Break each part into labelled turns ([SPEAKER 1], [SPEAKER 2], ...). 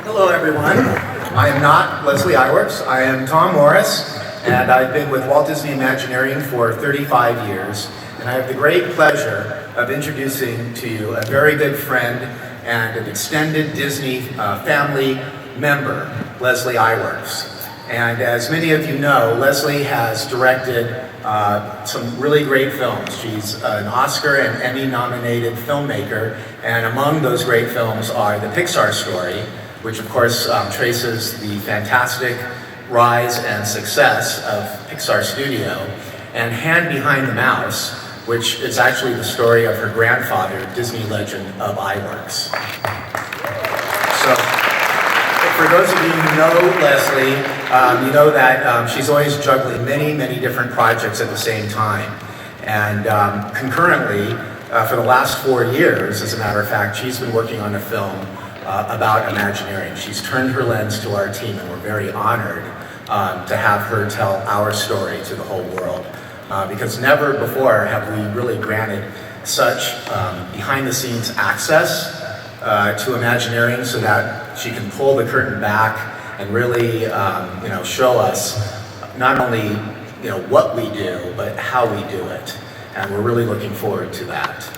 [SPEAKER 1] Hello everyone. I am not Leslie Iwerks. I am Tom Morris, and I've been with Walt Disney Imagineering for 35 years. And I have the great pleasure of introducing to you a very good friend and an extended Disney family member, Leslie Iwerks. And as many of you know, Leslie has directed some really great films. She's an Oscar and Emmy nominated filmmaker, and among those great films are The Pixar Story, which of course traces the fantastic rise and success of Pixar Studio, and Hand Behind the Mouse, which is actually the story of her grandfather, Disney legend of Iwerks. So, for those of you who know Leslie, you know that she's always juggling many different projects at the same time. And concurrently, for the last 4 years, as a matter of fact, she's been working on a film about Imagineering. She's turned her lens to our team, and we're very honored to have her tell our story to the whole world. Because never before have we really granted such behind-the-scenes access to Imagineering, so that she can pull the curtain back and really, show us not only what we do, but how we do it. And we're really looking forward to that.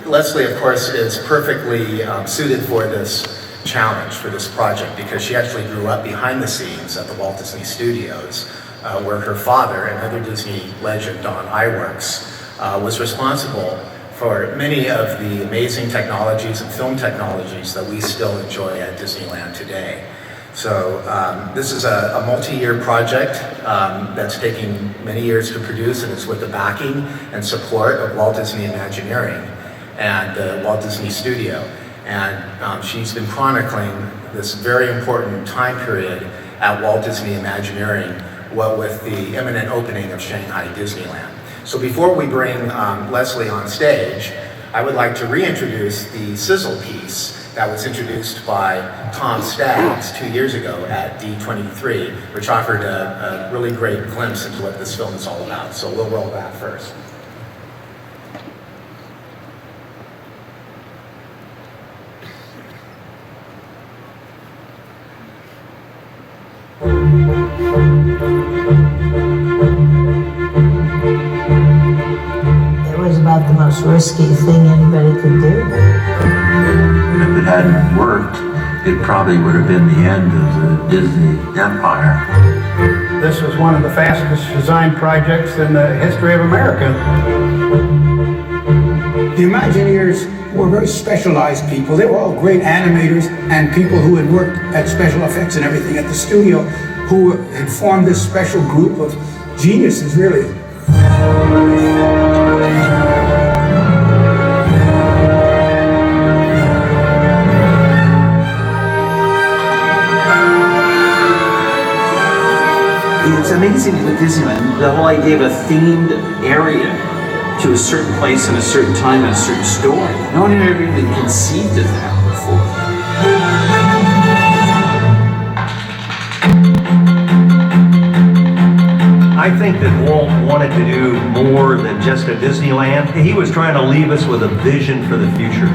[SPEAKER 1] Leslie, of course, is perfectly suited for this challenge, for this project, because she actually grew up behind the scenes at the Walt Disney Studios, where her father, another Disney legend, Don Iwerks, was responsible for many of the amazing technologies and film technologies that we still enjoy at Disneyland today. So this is a multi-year project that's taking many years to produce, and it's with the backing and support of Walt Disney Imagineering and the Walt Disney Studio. And she's been chronicling this very important time period at Walt Disney Imagineering, what with the imminent opening of Shanghai Disneyland. So before we bring Leslie on stage, I would like to reintroduce the sizzle piece that was introduced by Tom Staggs 2 years ago at D23, which offered a really great glimpse into what this film is all about. So we'll roll that first.
[SPEAKER 2] It was about the most risky thing anybody could do.
[SPEAKER 3] If it hadn't worked, it probably would have been the end of the Disney empire.
[SPEAKER 4] This was one of the fastest designed projects in the history of America.
[SPEAKER 5] The Imagineers were very specialized people. They were all great animators and people who had worked at special effects and everything at the studio, who had formed this special group of geniuses, really.
[SPEAKER 6] It's amazing with Disneyland, the whole idea of a themed area to a certain place and a certain time and a certain story. No one had ever really conceived of that before.
[SPEAKER 7] I think that Walt wanted to do more than just a Disneyland. He was trying to leave us with a vision for the future.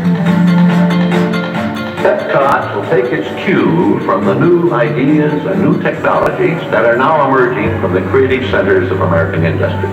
[SPEAKER 8] Epcot will take its cue from the new ideas and new technologies that are now emerging from the creative centers of American industry.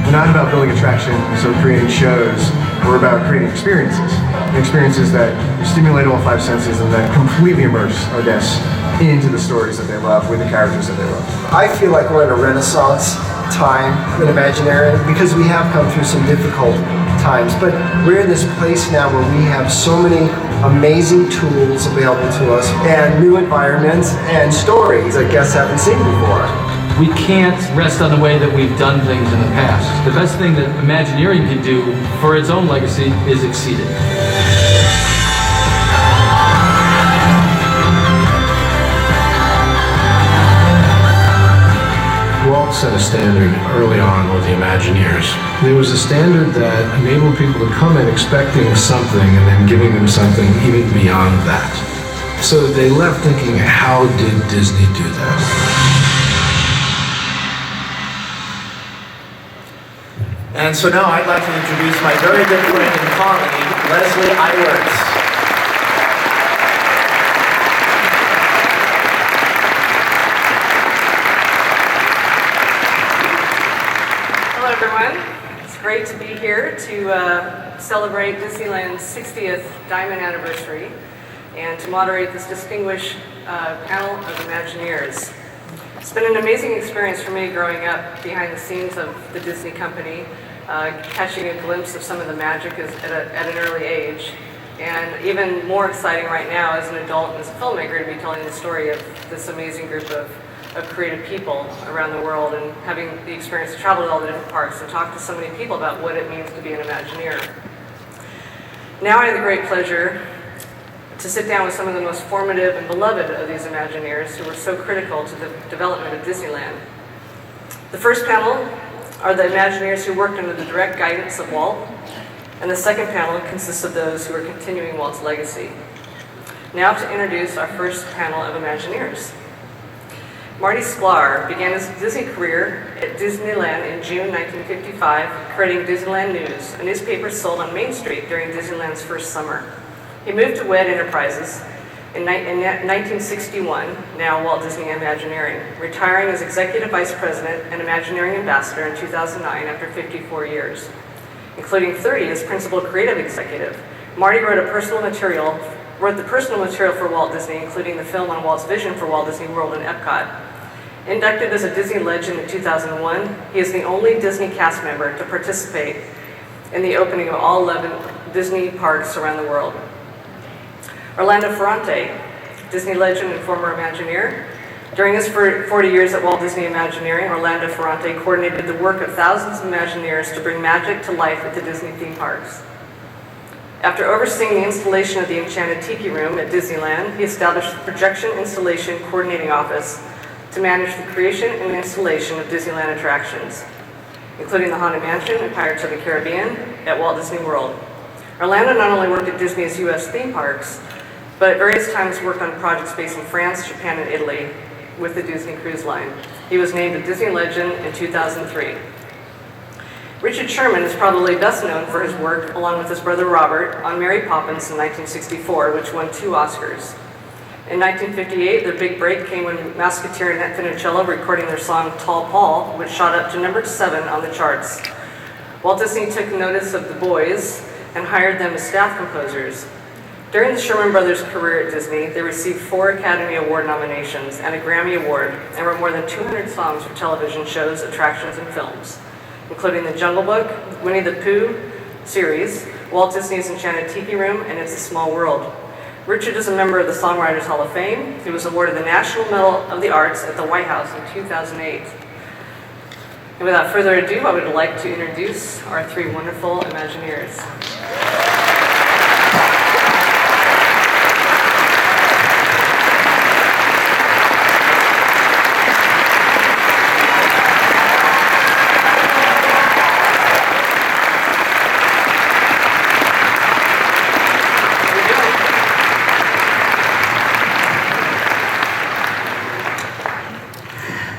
[SPEAKER 9] We're not about building attractions or creating shows. We're about creating experiences. Experiences that stimulate all five senses and that completely immerse our guests into the stories that they love with the characters that they love.
[SPEAKER 10] I feel like we're in a renaissance time in Imagineering because we have come through some difficult times, but we're in this place now where we have so many amazing tools available to us and new environments and stories that guests haven't seen before.
[SPEAKER 11] We can't rest on the way that we've done things in the past. The best thing that Imagineering can do for its own legacy is exceed it.
[SPEAKER 12] Walt set a standard early on with the Imagineers. There was a standard that enabled people to come in expecting something and then giving them something even beyond that. So they left thinking, how did Disney do that?
[SPEAKER 1] And so now I'd like to introduce my very good friend and colleague, Leslie Iwerks.
[SPEAKER 13] Hello everyone. It's great to be here to celebrate Disneyland's 60th Diamond Anniversary and to moderate this distinguished panel of Imagineers. It's been an amazing experience for me growing up behind the scenes of the Disney company, catching a glimpse of some of the magic at an early age, and even more exciting right now as an adult and as a filmmaker to be telling the story of this amazing group of creative people around the world and having the experience to travel to all the different parks and talk to so many people about what it means to be an Imagineer. Now I have the great pleasure to sit down with some of the most formative and beloved of these Imagineers who were so critical to the development of Disneyland. The first panel are the Imagineers who worked under the direct guidance of Walt, and the second panel consists of those who are continuing Walt's legacy. Now to introduce our first panel of Imagineers. Marty Sklar began his Disney career at Disneyland in June 1955, creating Disneyland News, a newspaper sold on Main Street during Disneyland's first summer. He moved to WED Enterprises in 1961, now Walt Disney Imagineering, retiring as Executive Vice President and Imagineering Ambassador in 2009 after 54 years. Including 30 as Principal Creative Executive, Marty wrote the personal material for Walt Disney, including the film on Walt's vision for Walt Disney World and Epcot. Inducted as a Disney legend in 2001, he is the only Disney cast member to participate in the opening of all 11 Disney parks around the world. Orlando Ferrante, Disney legend and former Imagineer. During his 40 years at Walt Disney Imagineering, Orlando Ferrante coordinated the work of thousands of Imagineers to bring magic to life at the Disney theme parks. After overseeing the installation of the Enchanted Tiki room at Disneyland, he established the Projection Installation Coordinating Office to manage the creation and installation of Disneyland attractions, including the Haunted Mansion and Pirates of the Caribbean at Walt Disney World. Orlando not only worked at Disney's U.S. theme parks, but at various times worked on projects based in France, Japan, and Italy with the Disney Cruise Line. He was named a Disney Legend in 2003. Richard Sherman is probably best known for his work, along with his brother Robert, on Mary Poppins in 1964, which won 2 Oscars. In 1958, their big break came when Musketeer and Annette Funicello recording their song Tall Paul, which shot up to number 7 on the charts. Walt Disney took notice of the boys and hired them as staff composers. During the Sherman Brothers' career at Disney, they received 4 Academy Award nominations and a Grammy Award, and wrote more than 200 songs for television shows, attractions, and films, including The Jungle Book, Winnie the Pooh series, Walt Disney's Enchanted Tiki Room, and It's a Small World. Richard is a member of the Songwriters Hall of Fame. He was awarded the National Medal of the Arts at the White House in 2008. And without further ado, I would like to introduce our 3 wonderful Imagineers.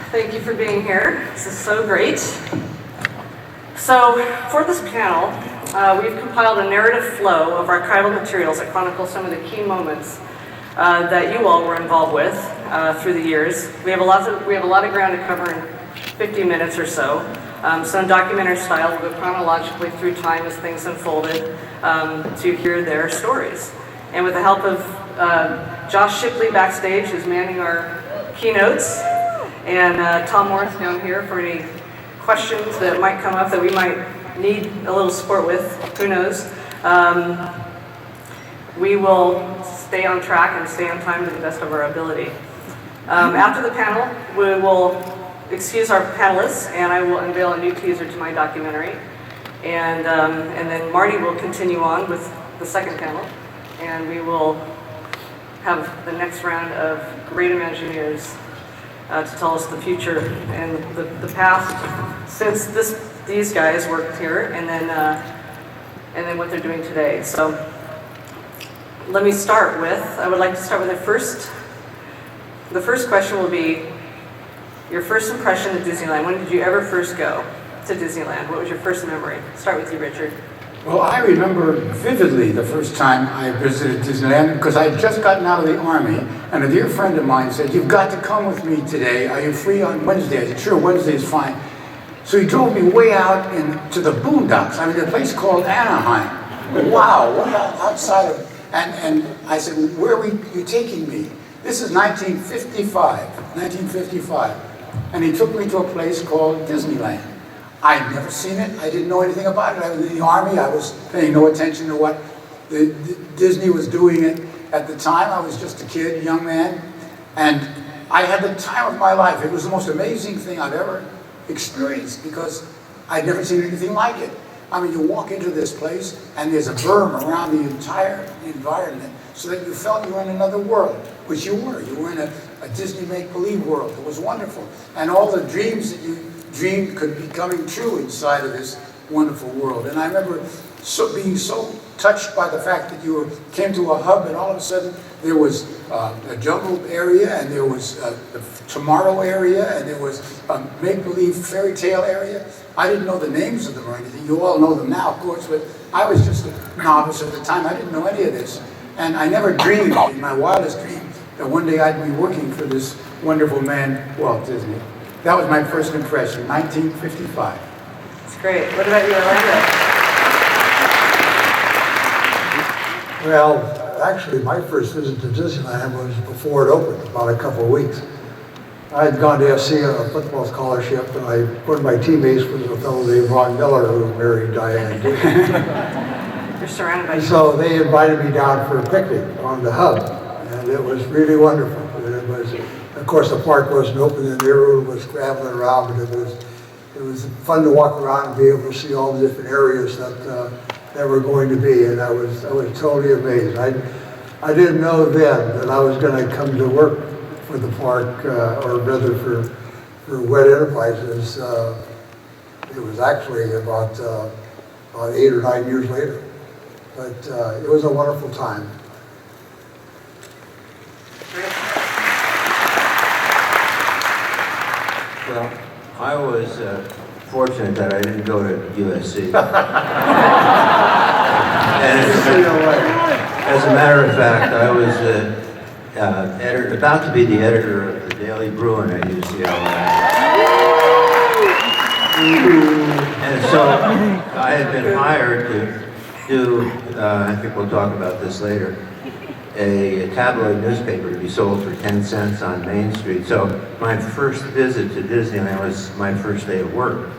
[SPEAKER 13] Thank you for being here. This is so great. So, for this panel, we've compiled a narrative flow of archival materials that chronicle some of the key moments that you all were involved with through the years. We have a lot of ground to cover in 50 minutes or so. So in documentary style, we'll go chronologically through time as things unfolded to hear their stories. And with the help of Josh Shipley backstage, who's manning our keynotes, and Tom Morris down here for any questions that might come up that we might need a little support with, who knows. We will stay on track and stay on time to the best of our ability. After the panel, we will excuse our panelists, and I will unveil a new teaser to my documentary. And then Marty will continue on with the second panel, and we will have the next round of great Imagineers to tell us the future and the past since these guys worked here, and then what they're doing today. So let me start with, I would like to start with the first question will be your first impression of Disneyland. When did you ever first go? to Disneyland? What was your first memory? Start with you, Richard.
[SPEAKER 5] Well, I remember vividly the first time I visited Disneyland because I had just gotten out of the Army, and a dear friend of mine said, "You've got to come with me today. Are you free on Wednesday?" I said, "Sure, Wednesday is fine." So he drove me way out into the boondocks. I mean, a place called Anaheim. Wow, way outside of, and I said, "Where are you taking me?" This is 1955. And he took me to a place called Disneyland. I'd never seen it. I didn't know anything about it. I was in the Army. I was paying no attention to what Disney was doing at the time. I was just a kid, a young man. And I had the time of my life. It was the most amazing thing I've ever experienced because I'd never seen anything like it. I mean, you walk into this place and there's a berm around the entire environment so that you felt you were in another world, which you were. You were in a Disney make-believe world. It was wonderful. And all the dreams that you dreamed could be coming true inside of this wonderful world. And I remember being so touched by the fact that you came to a hub and all of a sudden there was a jungle area and there was a tomorrow area and there was a make-believe fairy tale area. I didn't know the names of them or anything. You all know them now, of course, but I was just a novice at the time. I didn't know any of this. And I never dreamed in my wildest dreams that one day I'd be working for this wonderful man, Walt Disney. That was my first impression, 1955.
[SPEAKER 13] That's great. What about you, Orlando?
[SPEAKER 14] Well, actually, my first visit to Disneyland was before it opened, about a couple of weeks. I had gone to SC on a football scholarship, and one of my teammates was a fellow named Ron Miller, who married Diane Disney.
[SPEAKER 13] You're surrounded by
[SPEAKER 14] So they invited me down for a picnic on the hub, and it was really wonderful. And it was, of course, the park wasn't open, and everyone was scrambling around, but it was fun to walk around and be able to see all the different areas that were going to be, and I was totally amazed. I didn't know then that I was going to come to work for the park, or rather for Wet Enterprises. It was actually about 8 or 9 years later. But it was a wonderful time.
[SPEAKER 3] Well, I was fortunate that I didn't go to USC. And as a matter of fact, I was about to be the editor of the Daily Bruin at UCLA. And so I had been hired to do, I think we'll talk about this later, a tabloid newspaper to be sold for 10 cents on Main Street. So my first visit to Disneyland was my first day of work,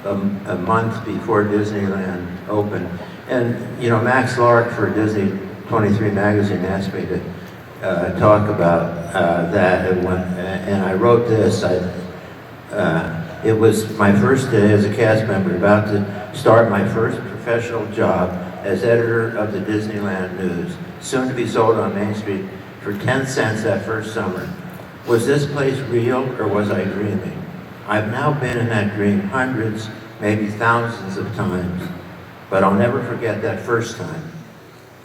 [SPEAKER 3] a month before Disneyland opened. And, you know, Max Lark for D23 magazine asked me to talk about that, and I wrote this. It was my first day as a cast member, about to start my first professional job as editor of the Disneyland News, soon to be sold on Main Street for 10 cents that first summer. Was this place real, or was I dreaming? I've now been in that dream hundreds, maybe thousands of times, but I'll never forget that first time.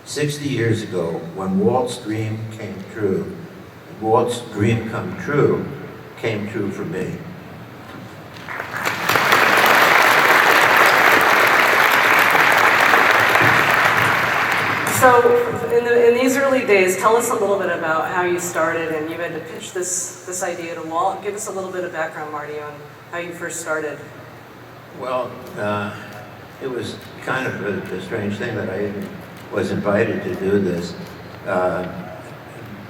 [SPEAKER 3] 60 years ago, when Walt's dream came true, Walt's dream come true came true for me.
[SPEAKER 13] So in these early days, tell us a little bit about how you started and you had to pitch this idea to Walt. Give us a little bit of background, Marty, on how you first started.
[SPEAKER 3] Well, it was kind of a strange thing that I was invited to do this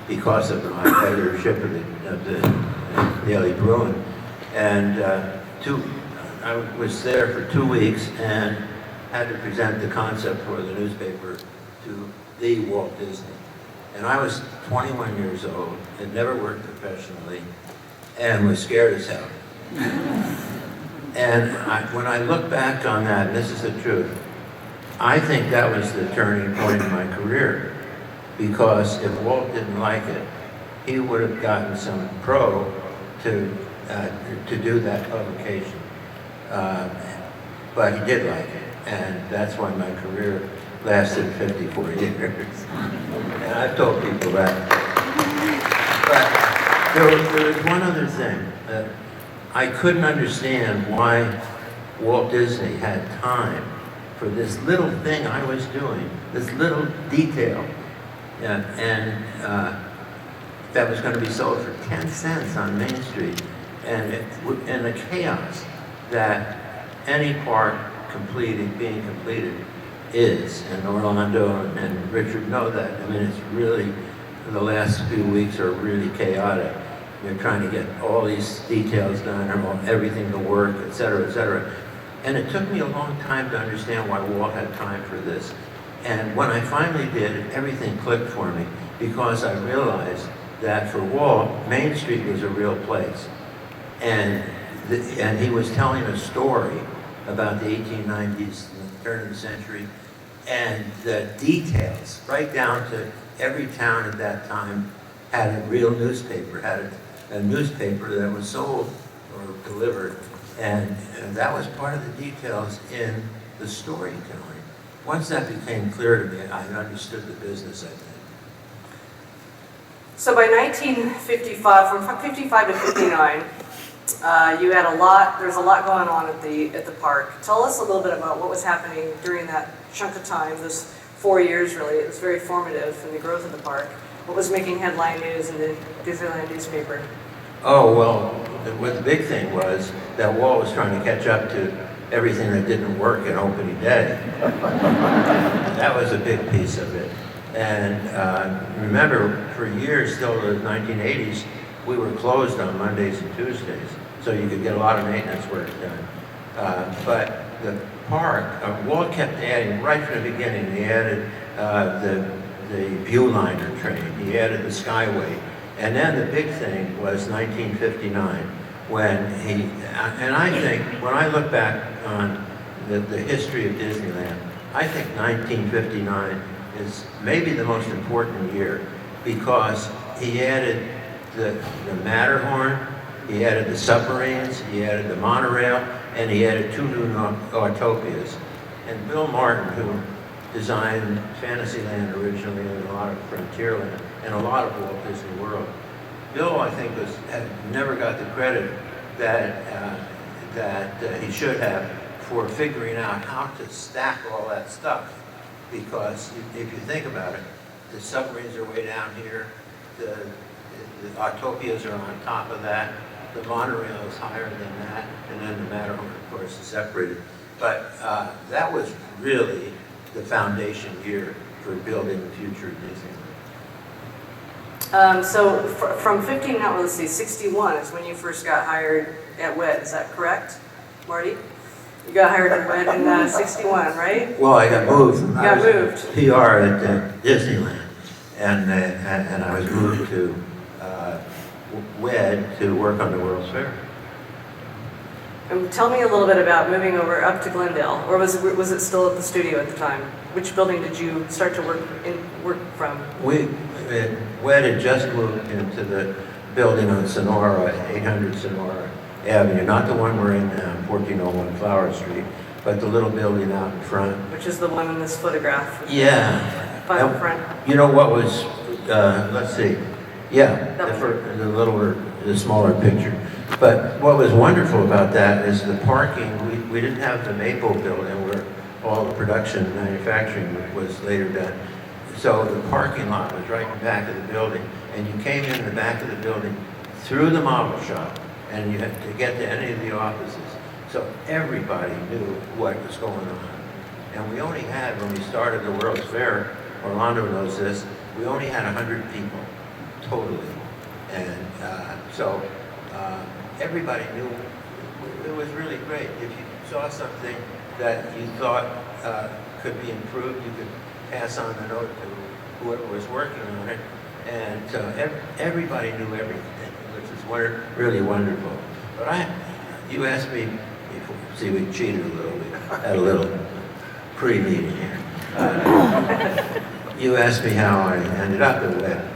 [SPEAKER 3] because of my editorship of the Daily Bruin. And I was there for 2 weeks and had to present the concept for the newspaper to the Walt Disney. And I was 21 years old, had never worked professionally, and was scared as hell. And when I look back on that, and this is the truth, I think that was the turning point in my career. Because if Walt didn't like it, he would have gotten some pro to do that publication. But he did like it, and that's why my career lasted 54 years. And I've told people that. But there was one other thing. I couldn't understand why Walt Disney had time for this little thing I was doing, this little detail, and that was going to be sold for 10 cents on Main Street, and the chaos that any park being completed is, and Orlando and Richard know that. I mean, it's really, the last few weeks are really chaotic. You're trying to get all these details done, everything to work, et cetera, et cetera. And it took me a long time to understand why Walt had time for this. And when I finally did, everything clicked for me, because I realized that for Walt, Main Street was a real place. And he was telling a story about the 1890s, the turn of the century, and the details, right down to every town at that time had a real newspaper, had a newspaper that was sold or delivered. And that was part of the details in the storytelling. Once that became clear to me, I understood the business, I think.
[SPEAKER 13] So by 1955, from 55 to 59, you had there's a lot going on at the park. Tell us a little bit about what was happening during that chunk of time, those 4 years really. It was very formative in the growth of the park. What was making headline news in the Disneyland newspaper?
[SPEAKER 3] Oh, well, the big thing was that Walt was trying to catch up to everything that didn't work in opening day. That was a big piece of it. And remember, for years, till the 1980s, we were closed on Mondays and Tuesdays, so you could get a lot of maintenance work done. But the park, Walt kept adding, right from the beginning, he added the Viewliner train, he added the Skyway, and then the big thing was 1959, when and I think, when I look back on the history of Disneyland, I think 1959 is maybe the most important year, because he added the Matterhorn, he added the submarines, he added the monorail, and he added 2 new Autopias. And Bill Martin, who designed Fantasyland originally, and a lot of Frontierland, and a lot of Walt Disney World. Bill, I think, had never got the credit that he should have for figuring out how to stack all that stuff. Because if you think about it, the submarines are way down here, the Autopias are on top of that, the monorail is higher than that, and then the Matterhorn, of course, is separated. But that was really the foundation year for building the future of Disneyland.
[SPEAKER 13] So from 59, well, let's see, 61 is when you first got hired at WED, is that correct, Marty? You got hired at WED in 61, right?
[SPEAKER 3] Well, I got moved.
[SPEAKER 13] You got moved.
[SPEAKER 3] PR at Disneyland, and I was moved to WED to work on the World's Fair.
[SPEAKER 13] And tell me a little bit about moving over up to Glendale, or was it still at the studio at the time? Which building did you start to work from?
[SPEAKER 3] WED had just moved into the building on Sonora, 800 Sonora Avenue, not the one we're in now, 1401 Flower Street, but the little building out in front.
[SPEAKER 13] Which is the one in this photograph.
[SPEAKER 3] Yeah.
[SPEAKER 13] By the front.
[SPEAKER 3] You know what was, let's see, yeah, the smaller picture. But what was wonderful about that is the parking. We didn't have the Maple building where all the production and manufacturing was later done. So the parking lot was right in the back of the building, and you came in the back of the building through the model shop, and you had to get to any of the offices. So everybody knew what was going on. And we only had, when we started the World's Fair, Orlando knows this, we only had 100 people, totally. And so everybody knew. It was really great. If you saw something that you thought could be improved, you could pass on the note to whoever was working on it. And so everybody knew everything, which is really wonderful. But you asked me, see, we cheated a little. We had a little pre-meeting here. You asked me how I ended up at WED.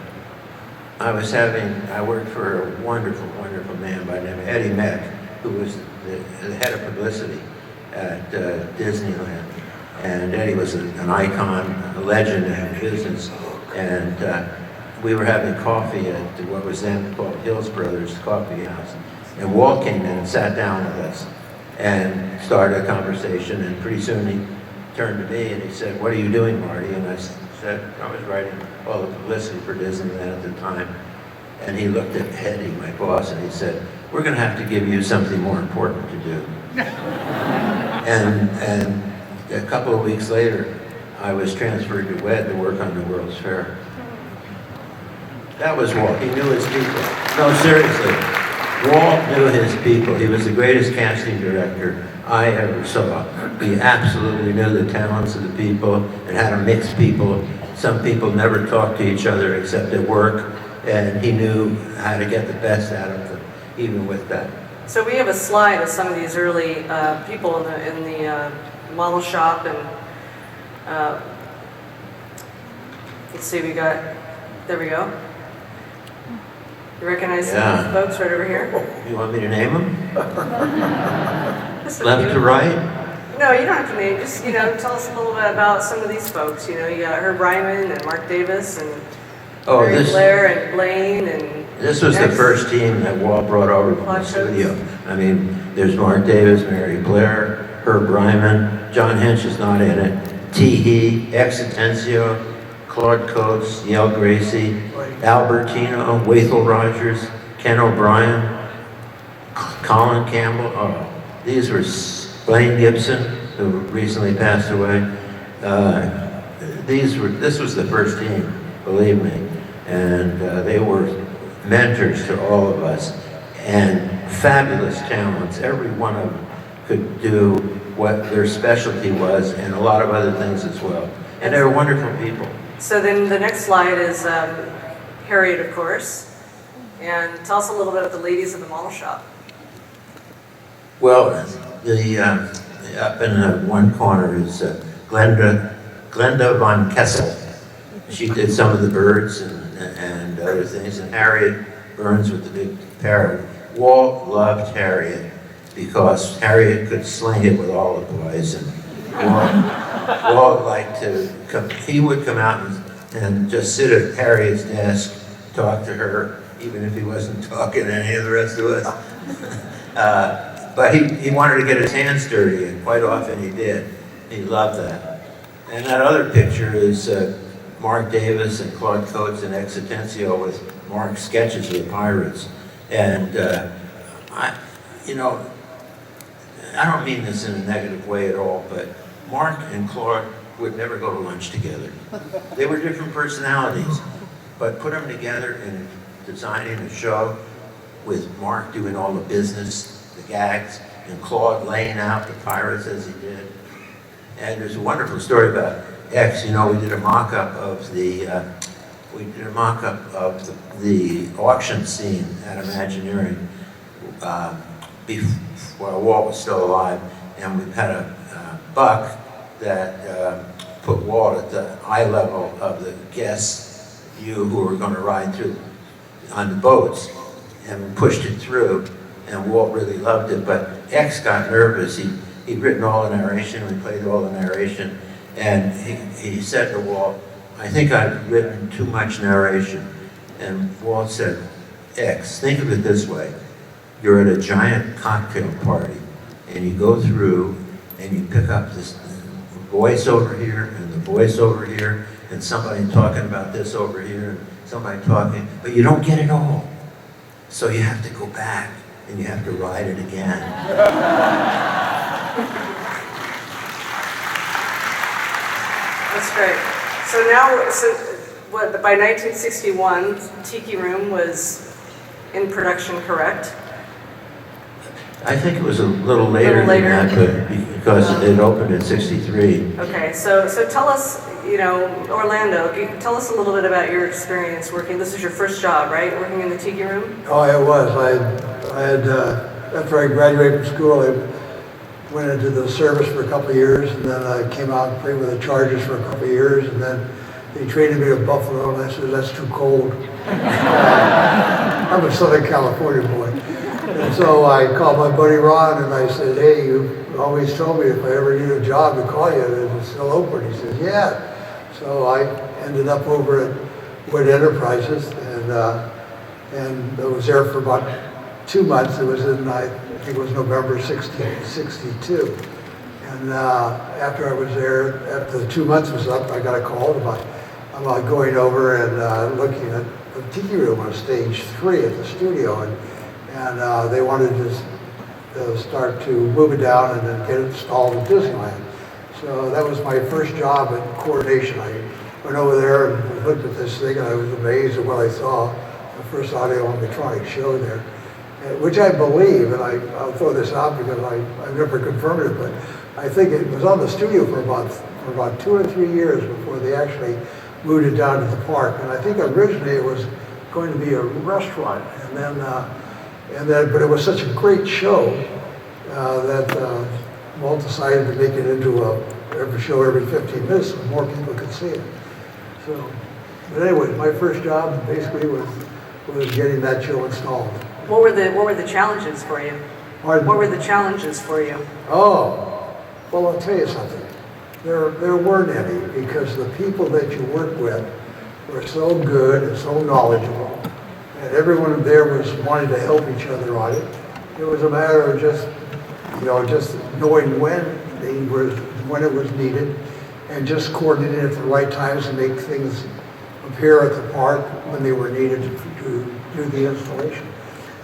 [SPEAKER 3] I worked for a wonderful, wonderful man by the name of Eddie Meck, who was the head of publicity at Disneyland. And Eddie was an icon, a legend in the business. And we were having coffee at what was then called Hills Brothers Coffee House. And Walt came in and sat down with us. and started a conversation, and pretty soon he turned to me and he said, "What are you doing, Marty?" And I said, "I was writing all the publicity for Disneyland at the time." And he looked at Eddie, my boss, and he said, "We're going to have to give you something more important to do." and a couple of weeks later, I was transferred to WED to work on the World's Fair. That was Walt. He knew his people. No, seriously. Walt knew his people. He was the greatest casting director I ever saw. He absolutely knew the talents of the people and how to mix people. Some people never talked to each other except at work, and he knew how to get the best out of them, even with that.
[SPEAKER 13] So we have a slide of some of these early people in the model shop, and let's see, there we go. You recognize some of the folks right over here?
[SPEAKER 3] You want me to name them? Left to right?
[SPEAKER 13] No, you don't have to name. Just tell us a little bit about some of these folks. You got Herb Ryman and Mark Davis and Mary Blair and Blaine and.
[SPEAKER 3] This was the first team that Walt brought over from the studio. I mean, there's Mark Davis, Mary Blair, Herb Ryman, John Hench is not in it, Tiki, Exitencio, Claude Coates, Yale Gracie, Albertino, Wathel Rogers, Ken O'Brien, Colin Campbell. Oh, these were Blaine Gibson, who recently passed away. This was the first team, believe me, and they were mentors to all of us, and fabulous talents. Every one of them could do what their specialty was, and a lot of other things as well. And they were wonderful people.
[SPEAKER 13] So then the next slide is Harriet, of course, and tell us a little bit about the ladies of the model shop.
[SPEAKER 3] Well, up in one corner is Glenda von Kessel. She did some of the birds and other things, and Harriet Burns with the big parrot. Walt loved Harriet because Harriet could sling it with all the boys, and Walt liked to he would come out and just sit at Harriet's desk, talk to her, even if he wasn't talking to any of the rest of us. But he wanted to get his hands dirty, and quite often he did. He loved that. And that other picture is Mark Davis and Claude Coates and Exitencio with Mark's sketches of the pirates. And I don't mean this in a negative way at all, but Mark and Claude would never go to lunch together. They were different personalities, but put them together in designing a show with Mark doing all the business, the gags, and Claude laying out the pirates as he did. And there's a wonderful story about X. We did a mock-up of the auction scene at Imagineering while Walt was still alive, and we had a buck that put Walt at the eye level of the guests, who were going to ride through on the boats, and pushed it through, and Walt really loved it, but X got nervous. He'd written all the narration, we played all the narration, and he said to Walt, "I think I've written too much narration." And Walt said, "X, think of it this way. You're at a giant cocktail party, and you go through, and you pick up this voice over here, and the voice over here, and somebody talking about this over here, and somebody talking, but you don't get it all. So you have to go back, and you have to write it again."
[SPEAKER 13] That's great. By 1961, Tiki Room was in production, correct?
[SPEAKER 3] I think it was a little later than that, but because it opened in '63.
[SPEAKER 13] Okay, so tell us, Orlando, tell us a little bit about your experience working. This is your first job, right? Working in the Tiki Room?
[SPEAKER 14] Oh, it was. I had after I graduated from school, I went into the service for a couple of years, and then I came out and played with the Chargers for a couple of years, and then they traded me to Buffalo, and I said, "That's too cold." I'm a Southern California boy. And so I called my buddy Ron, and I said, "Hey, you always told me if I ever need a job to call you, is it still open?" He says, "Yeah." So I ended up over at Wood Enterprises, and I was there for about 2 months. It was in, I think it was November 62. And after I was there, after the 2 months was up, I got a call about going over and looking at the Tiki room on stage 3 at the studio, and they wanted to start to move it down and then get it installed at Disneyland. So that was my first job in coordination. I went over there and looked at this thing, and I was amazed at what I saw. The first audio animatronic show there, which I believe, and I'll throw this out because I've never confirmed it, but I think it was on the studio for about 2 or 3 years before they actually moved it down to the park. And I think originally it was going to be a restaurant, and then, but it was such a great show that Walt decided to make it into every show every 15 minutes so more people could see it. So, but anyway, my first job basically was getting that show installed.
[SPEAKER 13] What were the challenges for you?
[SPEAKER 14] Pardon?
[SPEAKER 13] What were the challenges for you?
[SPEAKER 14] Oh, well, I'll tell you something. There weren't any, because the people that you work with were so good and so knowledgeable, and everyone there was wanting to help each other on it. It was a matter of just knowing when it was needed, and just coordinating at the right times to make things appear at the park when they were needed to do the installation.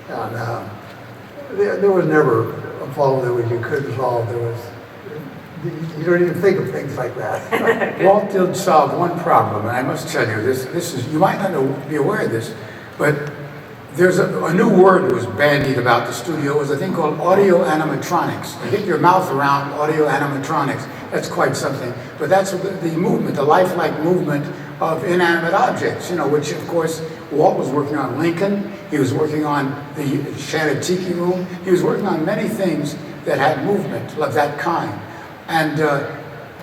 [SPEAKER 14] And there was never a problem that you couldn't solve. You don't even think of things like that.
[SPEAKER 5] Walt did solve one problem, and I must tell you, this is, you might not be aware of this, but there's a new word that was bandied about the studio. It was a thing called audio animatronics. You get your mouth around audio animatronics. That's quite something. But that's the movement, the lifelike movement of inanimate objects, which of course Walt was working on Lincoln. He was working on the Enchanted Tiki room. He was working on many things that had movement of that kind. And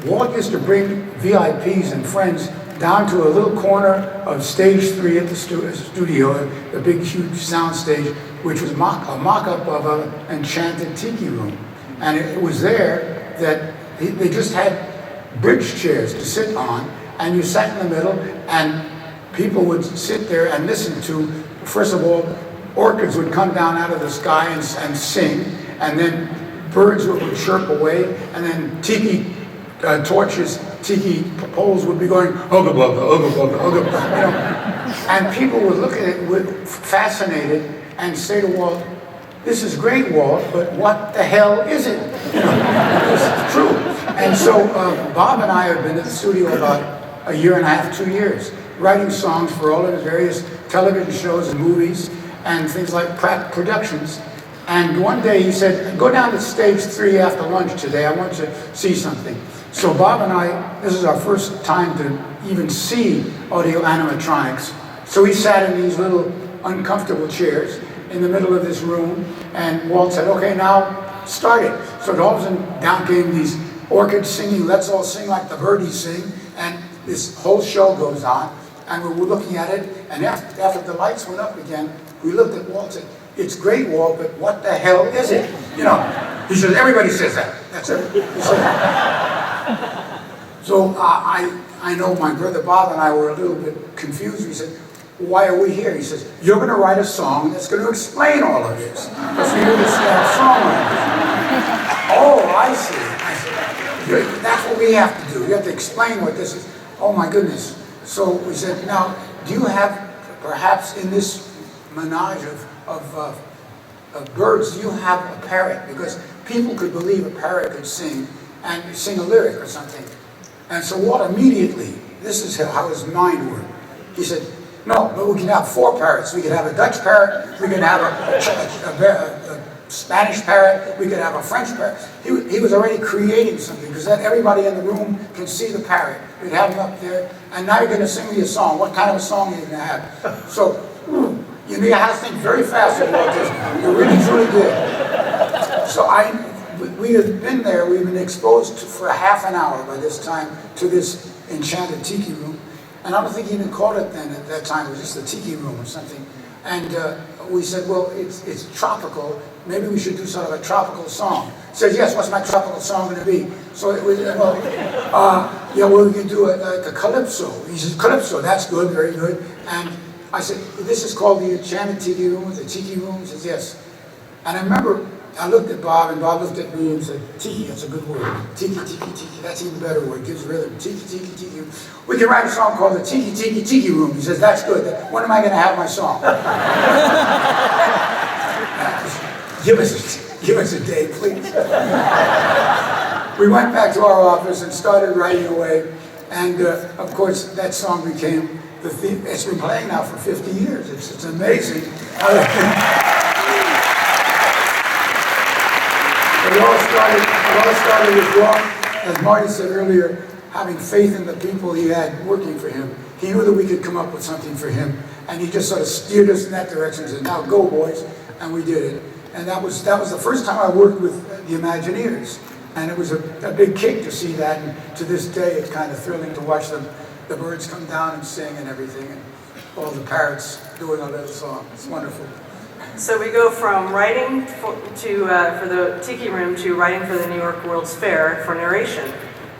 [SPEAKER 5] Walt used to bring VIPs and friends down to a little corner of stage 3 at the studio, the big huge sound stage, which was a mock-up of an Enchanted Tiki room. And it was there that they just had bridge chairs to sit on, and you sat in the middle, and people would sit there and listen to, first of all, orchids would come down out of the sky and sing, and then birds would chirp away, and then tiki torches, tiki poles would be going, hugga bugga, hugga bugga, hugga bugga, and people would look at it fascinated and say to Walt, "This is great, Walt, but what the hell is it?" This is true. And so Bob and I have been at the studio about a year and a half, 2 years, writing songs for all of his various television shows and movies and things like Pratt Productions. And one day he said, "Go down to stage 3 after lunch today. I want you to see something." So Bob and I, this is our first time to even see audio animatronics. So we sat in these little uncomfortable chairs in the middle of this room, and Walt said, "Okay, now start it." So all of a sudden down came these orchids singing, "Let's all sing like the birdies sing," and this whole show goes on, and we were looking at it, and after the lights went up again, we looked at Walt and said, "It's great, Walt, but what the hell is it?" He says, "Everybody says that." That's it. He said, so I know my brother Bob and I were a little bit confused. We said, "Why are we here?" He says, "You're going to write a song that's going to explain all of this. Because you're the songwriter." "Oh, I see." I said, "That's what we have to do. We have to explain what this is." "Oh my goodness." So we said, "Now, do you have, perhaps in this menage of birds, do you have a parrot? Because people could believe a parrot could sing and sing a lyric or something." And so Walt immediately, this is how his mind worked. He said, "No, but we can have 4 parrots. We could have a Dutch parrot, we could have a Spanish parrot, we could have a French parrot." He was already creating something, because then everybody in the room can see the parrot. We'd have him up there, and now you're going to sing me a song. What kind of a song are you going to have? So, you need to have to think very fast about this. You really, truly did. So we have been there, we've been exposed for a half an hour by this time to this Enchanted Tiki room. And I don't think he even called it then at that time, it was just the Tiki room or something. And we said, "Well, it's tropical, maybe we should do sort of a tropical song." He said, "Yes, what's my tropical song going to be?" So it was, we could do like a calypso. He said, "Calypso, that's good, very good." And I said, "This is called the Enchanted Tiki room, the Tiki room?" He says, "Yes." And I remember I looked at Bob, and Bob looked at me and said, Tiki, that's a good word. Tiki, tiki, tiki, that's even better word, gives rhythm. Tiki, tiki, tiki. We can write a song called the Tiki, Tiki, Tiki Room. He says, that's good. When am I going to have my song? Give us a day, please. We went back to our office and started writing away. And of course, that song became the theme. It's been playing now for 50 years. It's amazing. It all started with Walt, as Marty said earlier, having faith in the people he had working for him. He knew that we could come up with something for him, and he just sort of steered us in that direction and said, now go, boys, and we did it. And that was the first time I worked with the Imagineers, and it was a big kick to see that, and to this day it's kind of thrilling to watch the birds come down and sing and everything, and all the parrots doing a little song. It's wonderful.
[SPEAKER 13] So we go from writing for the Tiki Room to writing for the New York World's Fair for narration.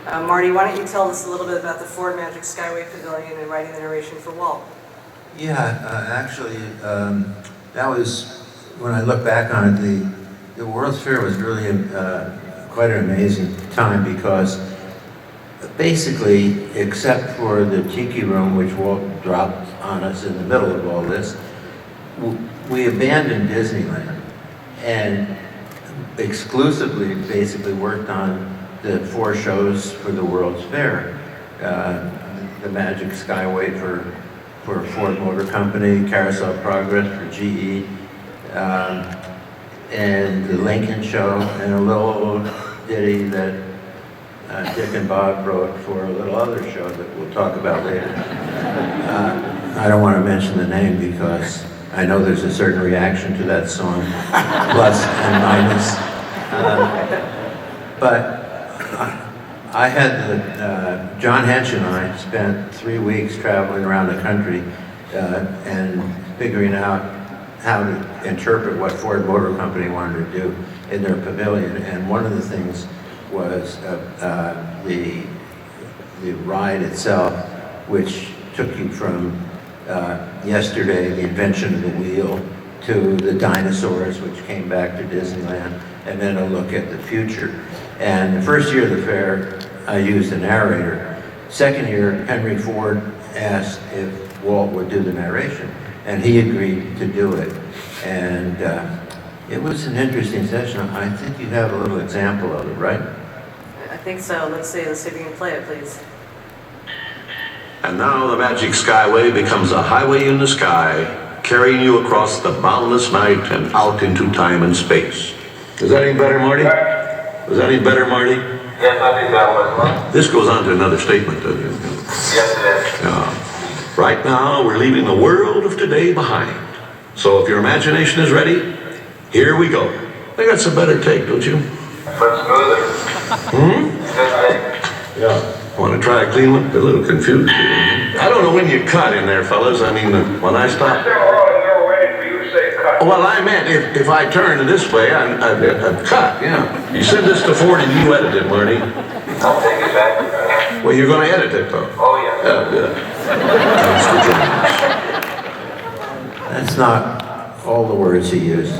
[SPEAKER 13] Marty, why don't you tell us a little bit about the Ford Magic Skyway Pavilion and writing the narration for Walt?
[SPEAKER 3] Yeah, actually, that was, when I look back on it, the World's Fair was really quite an amazing time, because basically, except for the Tiki Room, which Walt dropped on us in the middle of all this, we abandoned Disneyland and exclusively basically worked on the 4 shows for the World's Fair. The Magic Skyway for Ford Motor Company, Carousel of Progress for GE, and the Lincoln Show, and a little ditty that Dick and Bob wrote for a little other show that we'll talk about later. I don't want to mention the name because I know there's a certain reaction to that song, plus and minus. But I had John Hench and I spent 3 weeks traveling around the country and figuring out how to interpret what Ford Motor Company wanted to do in their pavilion. And one of the things was the ride itself, which took you from yesterday, the invention of the wheel, to the dinosaurs, which came back to Disneyland, and then a look at the future. And the first year of the fair, I used a narrator. Second year, Henry Ford asked if Walt would do the narration, and he agreed to do it. And it was an interesting session. I think you have a little example of it, right?
[SPEAKER 13] I think so. Let's see if we can play it, please.
[SPEAKER 8] And now the Magic Skyway becomes a highway in the sky, carrying you across the boundless night and out into time and space. Is that any better, Marty? Was that any better, Marty?
[SPEAKER 15] Yes, I think that was.
[SPEAKER 8] This goes on to another statement, doesn't it?
[SPEAKER 15] Yes, it is.
[SPEAKER 8] Right now, we're leaving the world of today behind. So if your imagination is ready, here we go. I think that's a better take, don't you?
[SPEAKER 15] But smoother.
[SPEAKER 8] Yeah. Want to try a clean one? They're a little confused. I don't know when you cut in there, fellas. I mean, when I stop.
[SPEAKER 15] They're waiting for you to say cut.
[SPEAKER 8] Well, I meant if I turn this way, I'm cut, yeah. You send this to Ford and you edit it, Marty.
[SPEAKER 15] I'll take it back.
[SPEAKER 8] Well, you're going to edit it, though.
[SPEAKER 15] Oh, yeah.
[SPEAKER 8] Yeah, good. Thanks for joining us.
[SPEAKER 3] That's not all the words he used.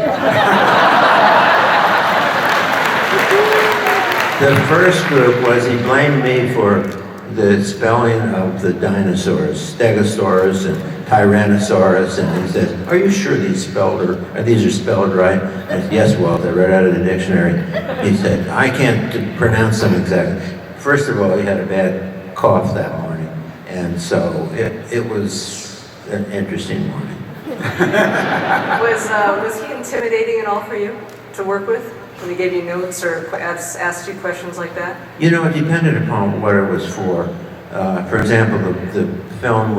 [SPEAKER 3] The first group was he blamed me for the spelling of the dinosaurs, Stegosaurus and Tyrannosaurus, and he said, "Are you sure these are spelled right?" I said, "Yes, Walt, I read out of the dictionary." He said, "I can't pronounce them exactly." First of all, he had a bad cough that morning, and so it was an interesting morning.
[SPEAKER 13] Was he intimidating at all for you to work with? When he gave you notes or asked you questions like that?
[SPEAKER 3] You know, it depended upon what it was for. For example, the film,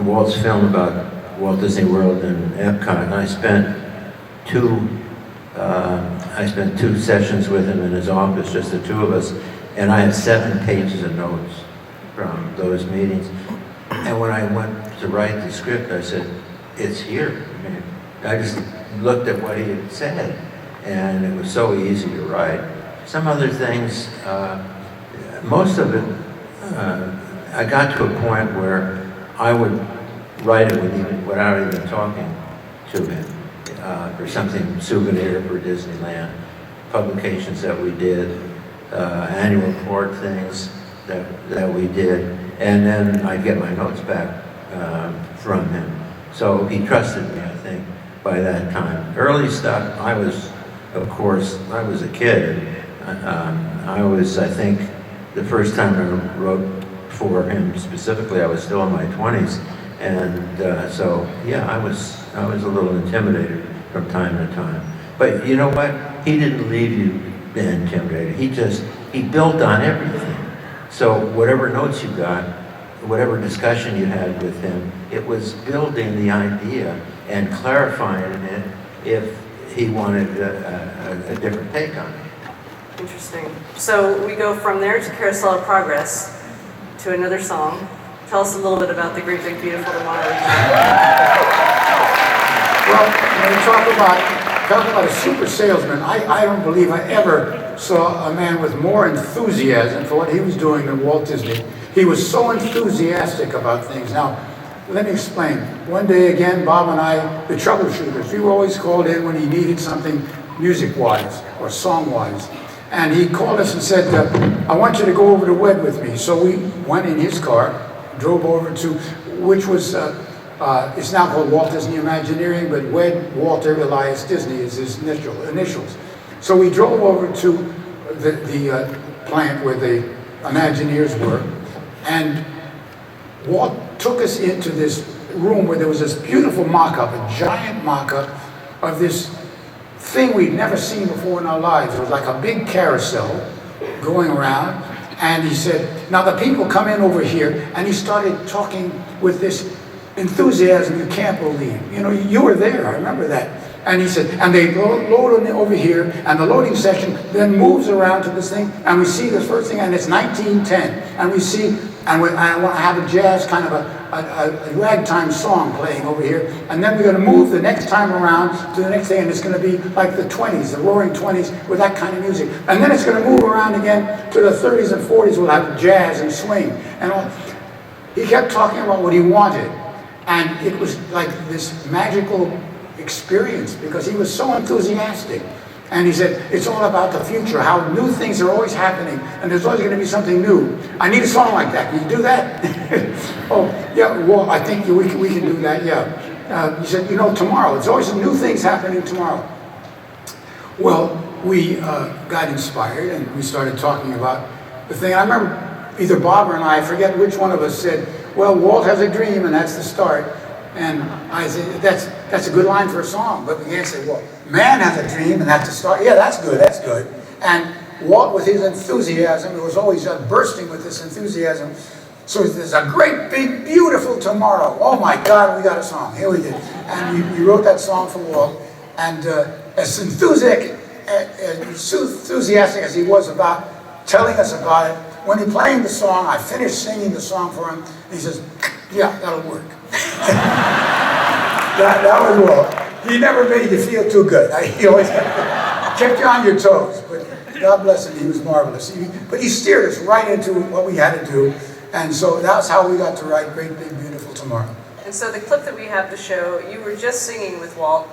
[SPEAKER 3] Walt's film about Walt Disney World and Epcot, and I spent two sessions with him in his office, just the two of us, and I have 7 pages of notes from those meetings. And when I went to write the script, I said, "It's here." I mean, I just looked at what he had said, and it was so easy to write. Some other things, most of it, I got to a point where I would write it without even talking to him. for something souvenir for Disneyland, publications that we did, annual report things that we did, and then I'd get my notes back from him. So he trusted me, I think, by that time. Early stuff, I was a kid. I think, the first time I wrote for him specifically, I was still in my 20s. And so, yeah, I was a little intimidated from time to time. But you know what? He didn't leave you intimidated. He built on everything. So whatever notes you got, whatever discussion you had with him, it was building the idea and clarifying it if he wanted a different take on it.
[SPEAKER 13] Interesting. So we go from there to Carousel of Progress to another song. Tell us a little bit about the Great Big Beautiful Tomorrow.
[SPEAKER 5] Well, when you talk about a super salesman, I don't believe I ever saw a man with more enthusiasm for what he was doing than Walt Disney. He was so enthusiastic about things. Now, let me explain. One day again, Bob and I, the troubleshooters, we were always called in when he needed something music-wise or song-wise. And he called us and said, I want you to go over to WED with me. So we went in his car, drove over to, which was, it's now called Walt Disney Imagineering, but WED, Walter Elias Disney is his initials. So we drove over to the plant where the Imagineers were, and Walt took us into this room where there was this beautiful mock-up, a giant mock-up of this thing we'd never seen before in our lives. It was like a big carousel going around, and he said, now the people come in over here, and he started talking with this enthusiasm you can't believe. You know, you were there, I remember that. And he said, and they load over here, and the loading section then moves around to this thing, and we see this first thing, and it's 1910, and we see, and I want to have a jazz kind of a ragtime song playing over here, and then we're going to move the next time around to the next thing, and it's going to be like the 20s, the roaring 20s with that kind of music, and then it's going to move around again to the 30s and 40s. We'll have jazz and swing, and all. He kept talking about what he wanted, and it was like this magical experience because he was so enthusiastic. And he said, it's all about the future, how new things are always happening, and there's always going to be something new. I need a song like that. Can you do that? Oh, yeah, well, I think we can do that, yeah. He said, you know, tomorrow, there's always new things happening tomorrow. Well, we got inspired, and we started talking about the thing. I remember either Bob or I forget which one of us said, well, Walt has a dream, and that's the start. And I said, that's a good line for a song. But we can't say, well, man has a dream, and that's the start. Yeah, that's good, that's good. And Walt, with his enthusiasm, it was always bursting with this enthusiasm. So there's a great, big, beautiful tomorrow. Oh my God, we got a song. Here we did. And he wrote that song for Walt. And as enthusiastic as he was about telling us about it, when he played the song, I finished singing the song for him. And he says, yeah, that'll work. that was Walt. He never made you feel too good. He always kept you on your toes. But God bless him, he was marvelous. But he steered us right into what we had to do. And so that's how we got to write Great Big Beautiful Tomorrow.
[SPEAKER 13] And so the clip that we have to show, you were just singing with Walt.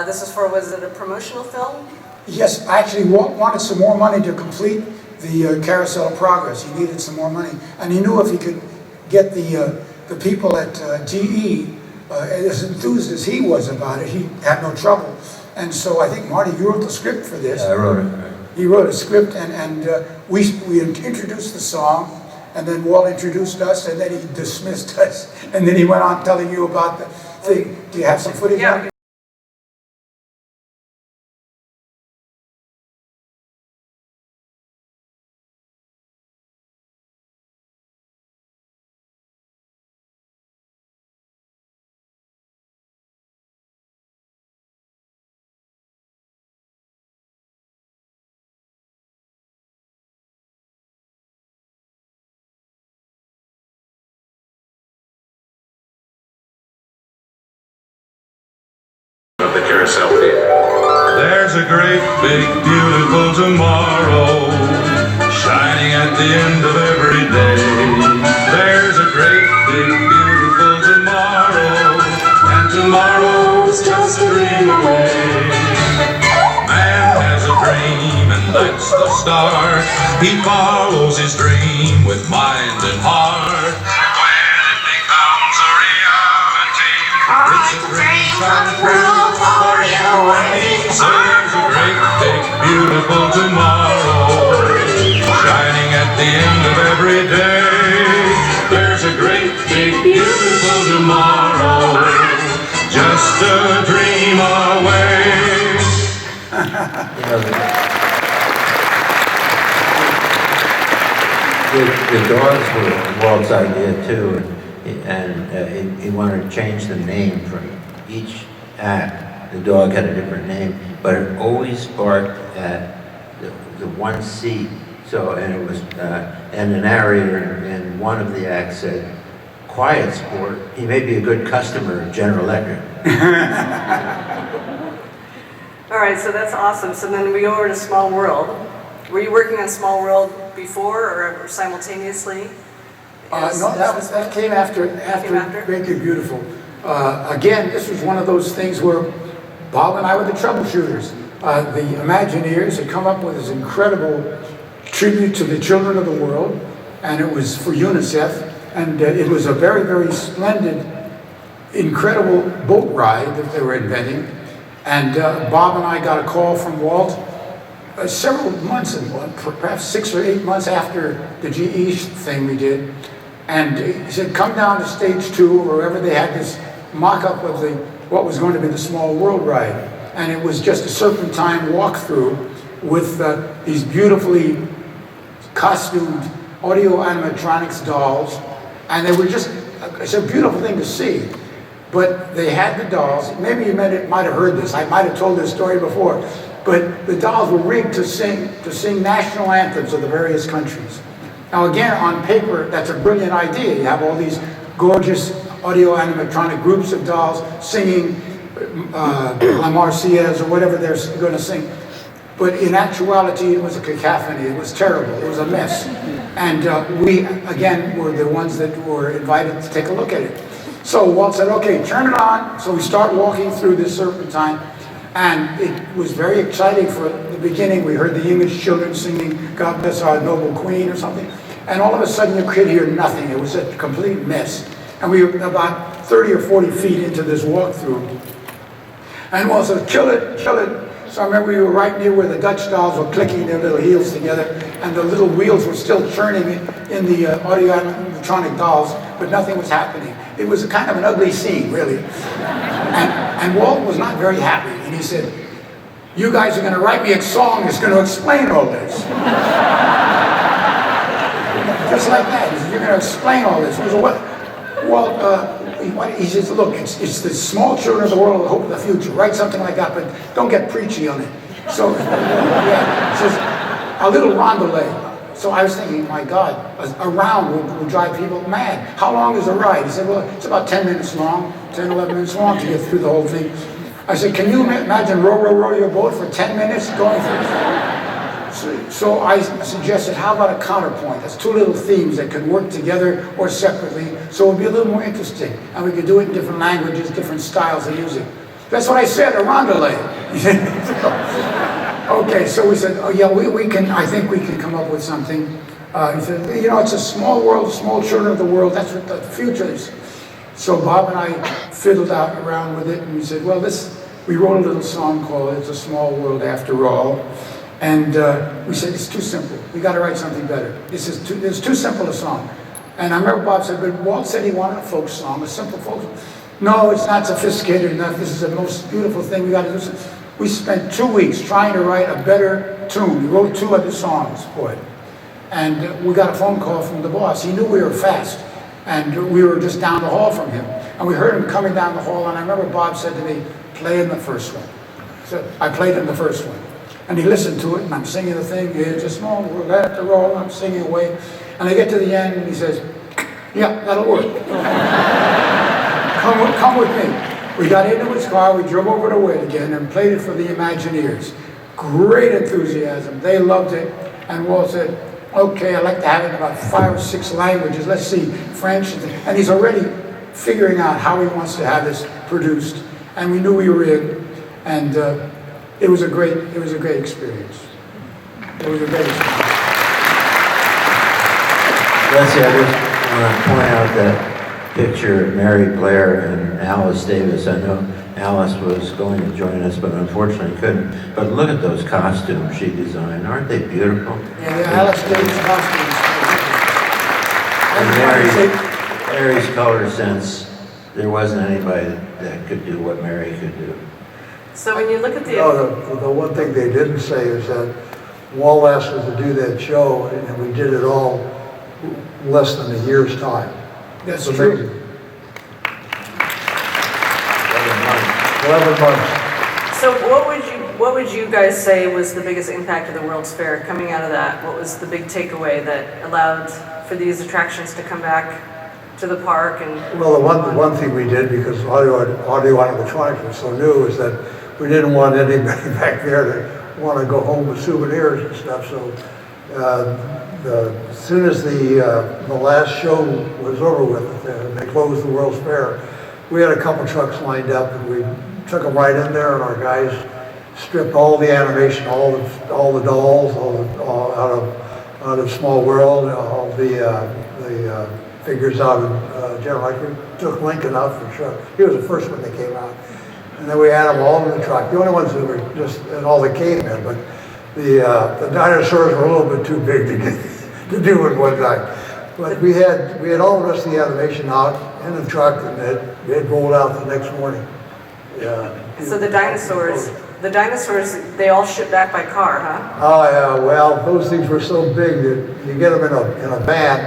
[SPEAKER 13] This is for, was it a promotional film?
[SPEAKER 5] Yes, actually Walt wanted some more money to complete the Carousel of Progress. He needed some more money. And he knew if he could get the people at GE as enthused as he was about it, he had no trouble. And so I think, Marty, you wrote the script for this.
[SPEAKER 3] Yeah, I wrote it. Right.
[SPEAKER 5] He wrote a script, and we introduced the song, and then Walt introduced us, and then he dismissed us. And then he went on telling you about the thing. Do you have some footage on it?
[SPEAKER 8] Of the Carousel Theater.
[SPEAKER 16] There's a great big beautiful tomorrow shining at the end of every day. There's a great big beautiful tomorrow, and tomorrow's just a dream away. fame, and that's the start. He follows his dream with mind and heart. When it becomes a reality, it's a dream come true for you and me. So there's a great, big, beautiful tomorrow, shining at the end of every day. There's a great, big, beautiful tomorrow, just a dream away.
[SPEAKER 3] The dogs were Walt's idea too, and he wanted to change the name for each act. The dog had a different name, but it always barked at the one seat. So, and it was, and the narrator in one of the acts said, "Quiet sport, he may be a good customer of General Electric."
[SPEAKER 13] All right, so that's awesome. So then we go over to Small World. Were you working on Small World before or simultaneously?
[SPEAKER 5] No, that came after Make It Beautiful. Again, this was one of those things where Bob and I were the troubleshooters. The Imagineers had come up with this incredible tribute to the children of the world, and it was for UNICEF, and it was a very, very splendid, incredible boat ride that they were inventing. And Bob and I got a call from Walt several months, perhaps 6 or 8 months after the GE thing we did, and he said, "Come down to stage 2, or wherever they had this mock-up of what was going to be the Small World ride." And it was just a serpentine walkthrough with these beautifully costumed audio animatronics dolls, and they were just, it's a beautiful thing to see. But they had the dolls, maybe you might have heard this, I might have told this story before, but the dolls were rigged to sing national anthems of the various countries. Now again, on paper, that's a brilliant idea. You have all these gorgeous audio animatronic groups of dolls singing La Marseillaise or whatever they're going to sing. But in actuality, it was a cacophony. It was terrible. It was a mess. And we, again, were the ones that were invited to take a look at it. So Walt said, "Okay, turn it on." So we start walking through this serpentine, and it was very exciting for the beginning. We heard the English children singing "God Bless Our Noble Queen" or something, and all of a sudden you could hear nothing. It was a complete mess. And we were about 30 or 40 feet into this walkthrough. And Walt said, "Kill it, kill it." So I remember we were right near where the Dutch dolls were clicking their little heels together, and the little wheels were still turning in the audio animatronic dolls, but nothing was happening. It was kind of an ugly scene, really. And Walt was not very happy, and he said, "You guys are going to write me a song that's going to explain all this." Just like that. He said, "You're going to explain all this." I said, "What?" Walt, he says, "Look, it's the small children of the world, the hope of the future. Write something like that, but don't get preachy on it." So, yeah, he says, "A little rondelay." So I was thinking, my God, a round will drive people mad. How long is the ride? He said, "Well, it's about 10 minutes long, 10, 11 minutes long to get through the whole thing." I said, "Can you imagine row your boat for 10 minutes going through?" So I suggested, how about a counterpoint? That's two little themes that could work together or separately, so it would be a little more interesting. And we could do it in different languages, different styles of music. That's what I said, a rondelay. Okay, so we said, "Oh yeah, we can, I think we can come up with something." He said, "You know, it's a small world, small children of the world, that's what the future is." So Bob and I fiddled out around with it, and we said, well, we wrote a little song called "It's a Small World After All." And we said, it's too simple. We got to write something better. It's too simple a song. And I remember Bob said, "But Walt said he wanted a folk song, a simple folk song." "No, it's not sophisticated enough. This is the most beautiful thing. We got to do something." We spent 2 weeks trying to write a better tune. We wrote 2 other songs for it. And we got a phone call from the boss. He knew we were fast. And we were just down the hall from him. And we heard him coming down the hall. And I remember Bob said to me, "Play in the first one." So I played in the first one. And he listened to it, and I'm singing the thing, "It's a small world after all," and I'm singing away. And I get to the end, and he says, "Yeah, that'll work. Come with me." We got into his car, we drove over to Wade again, and played it for the Imagineers. Great enthusiasm. They loved it. And Walt said, "Okay, I'd like to have it in about 5 or 6 languages. Let's see, French." And he's already figuring out how he wants to have this produced. And we knew we were in. And
[SPEAKER 14] it was a great experience. It was a great experience.
[SPEAKER 3] Leslie, I just want to point out that picture of Mary Blair and Alice Davis. I know Alice was going to join us, but unfortunately couldn't. But look at those costumes she designed. Aren't they beautiful?
[SPEAKER 14] Yeah, Alice Davis costumes.
[SPEAKER 3] And Mary's color sense, there wasn't anybody that could do what Mary could do.
[SPEAKER 13] So when you look at the...
[SPEAKER 14] The one thing they didn't say is that Walt asked us to do that show, and we did it all less than a year's time.
[SPEAKER 5] That's
[SPEAKER 14] It's
[SPEAKER 5] true.
[SPEAKER 14] amazing. 11 months.
[SPEAKER 13] So what would you guys say was the biggest impact of the World's Fair coming out of that? What was the big takeaway that allowed for these attractions to come back to the park? And
[SPEAKER 14] Well, the one thing we did, because audio animatronics was so new, is that we didn't want anybody back there to want to go home with souvenirs and stuff. So as soon as the last show was over with, they closed the World's Fair, we had a couple trucks lined up, and we took them right in there, and our guys stripped all the animation, all the dolls, out of Small World, all the figures out of General Electric. Took Lincoln out for sure. He was the first one that came out. And then we had them all in the truck. The only ones that were just, and all the cavemen, but the dinosaurs were a little bit too big to do in one night. But we had all the rest of the animation out in the truck, and it rolled out the next morning. Yeah.
[SPEAKER 13] so the dinosaurs, they all shipped back by car, huh?
[SPEAKER 14] Oh yeah, well, those things were so big that you get them in a van,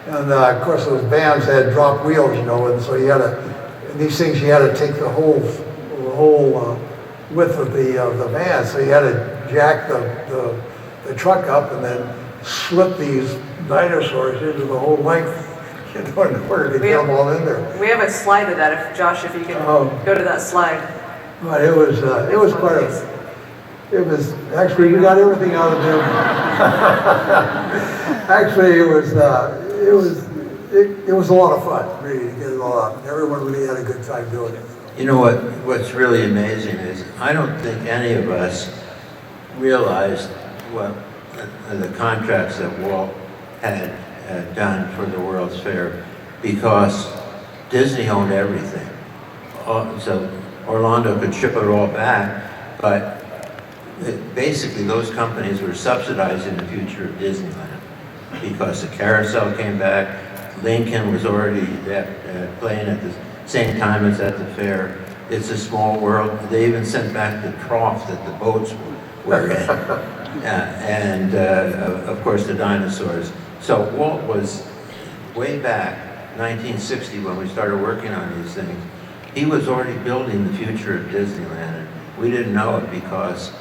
[SPEAKER 14] and of course those vans had drop wheels, you know, and so you had to, these things you had to take the whole width of the van, so you had to jack the truck up and then slip these dinosaurs into the whole length, you know, in order to get them all in there.
[SPEAKER 13] We have a slide of that, if Josh, if you can go to that slide.
[SPEAKER 14] But it was quite it was, actually, you got everything out of there. Actually, it was a lot of fun, really, to get it all out. Everyone really had a good time doing it.
[SPEAKER 3] You know what's really amazing is I don't think any of us realized what the contracts that Walt had done for the World's Fair, because Disney owned everything. So Orlando could ship it all back, but basically those companies were subsidizing the future of Disneyland, because the Carousel came back, Lincoln was already playing at the same time as at the fair. It's a Small World. They even sent back the trough that the boats were in. And of course the dinosaurs. So Walt was, way back, 1960, when we started working on these things, he was already building the future of Disneyland. And we didn't know it because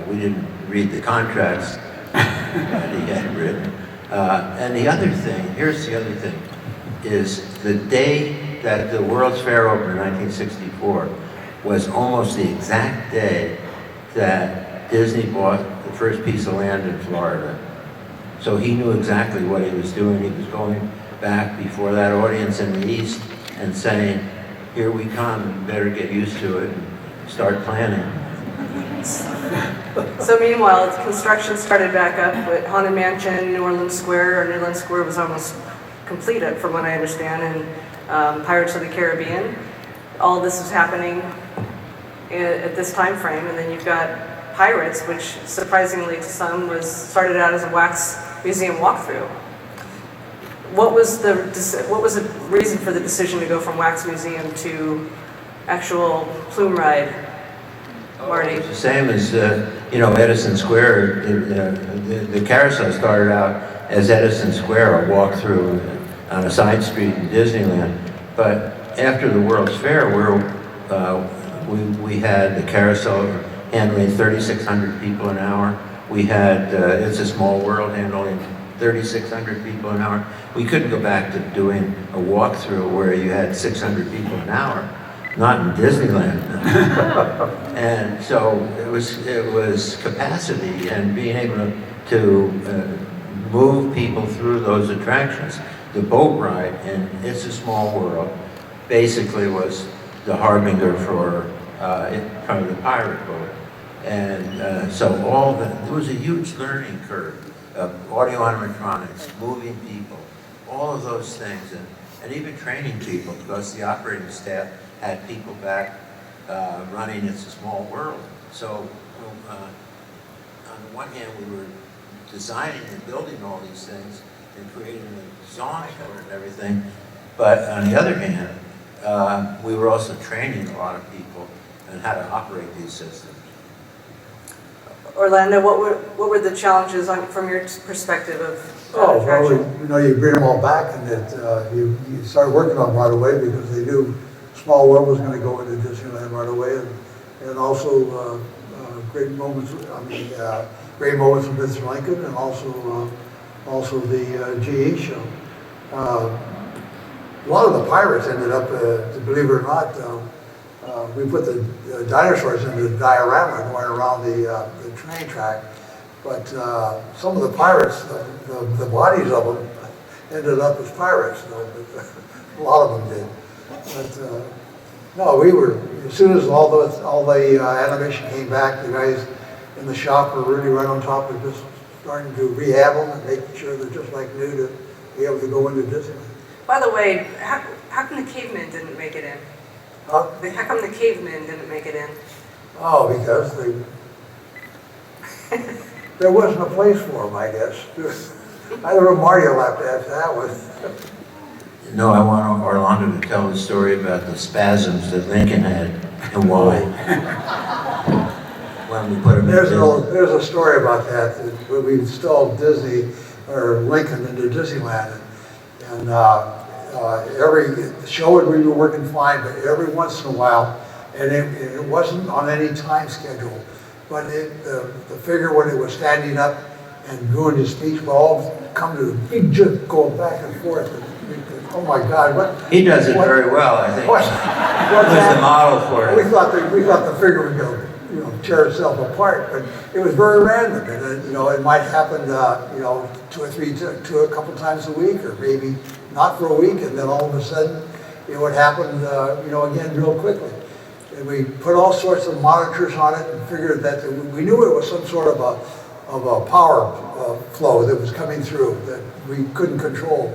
[SPEAKER 3] we didn't read the contracts that he had written. And the other thing, here's the other thing, is the day that the World's Fair opened in 1964 was almost the exact day that Disney bought the first piece of land in Florida. So he knew exactly what he was doing. He was going back before that audience in the East and saying, here we come, you better get used to it and start planning.
[SPEAKER 13] So meanwhile, construction started back up with Haunted Mansion, New Orleans Square, or New Orleans Square was almost completed from what I understand, and Pirates of the Caribbean. All this is happening at this time frame, and then you've got Pirates, which surprisingly to some started out as a wax museum walkthrough. What was the reason for the decision to go from wax museum to actual plume ride, Marty?
[SPEAKER 3] It's the same as Edison Square. The Carousel started out as Edison Square, a walkthrough on a side street in Disneyland. But after the World's Fair, we had the Carousel handling 3,600 people an hour. We had It's a Small World handling 3,600 people an hour. We couldn't go back to doing a walkthrough where you had 600 people an hour, not in Disneyland. And so it was capacity and being able to move people through those attractions. The boat ride in It's a Small World basically was the harbinger for the pirate boat. And so there was a huge learning curve of audio animatronics, moving people, all of those things, and even training people, because the operating staff had people back running It's a Small World. So on the one hand, we were designing and building all these things and creating the songs for it and everything, but on the other hand, we were also training a lot of people on how to operate these systems.
[SPEAKER 13] Orlando, what were the challenges from your perspective of
[SPEAKER 14] Oh,
[SPEAKER 13] attraction?
[SPEAKER 14] well, you bring them all back, and you started working on right away because they knew Small World was going to go into Disneyland right away, and also great moments. Great moments with Mr. Lincoln, and also the GE show. A lot of the pirates ended up, believe it or not, we put the dinosaurs in the diorama going around the train track, but some of the pirates, the bodies of them ended up as pirates. A lot of them did. But no, we were, as soon as all the animation came back, the guys in the shop were really right on top of just starting to rehab them and making sure they're just like new to be able to go into Disneyland.
[SPEAKER 13] By the way, how come the cavemen didn't make it in?
[SPEAKER 14] Huh?
[SPEAKER 13] How come the cavemen didn't make it in?
[SPEAKER 14] Oh, because there wasn't a place for them, I guess. I don't know, Marty will have to ask that one.
[SPEAKER 3] No, I want Orlando to tell the story about the spasms that Lincoln had and why. When we put him
[SPEAKER 14] There's a story about that when we installed Disney or Lincoln into Disneyland, and every show we were working fine, but every once in a while, and it wasn't on any time schedule, but the figure when it was standing up and doing his speech would all come to he'd just go back and forth. And, oh my God! What
[SPEAKER 3] he does it very well, I think. What was the model for it?
[SPEAKER 14] We thought the figure would go, tear itself apart, but it was very random, and it might happen, a couple times a week, or maybe not for a week, and then all of a sudden it would happen, again real quickly. And we put all sorts of monitors on it and figured that we knew it was some sort of a power flow that was coming through that we couldn't control,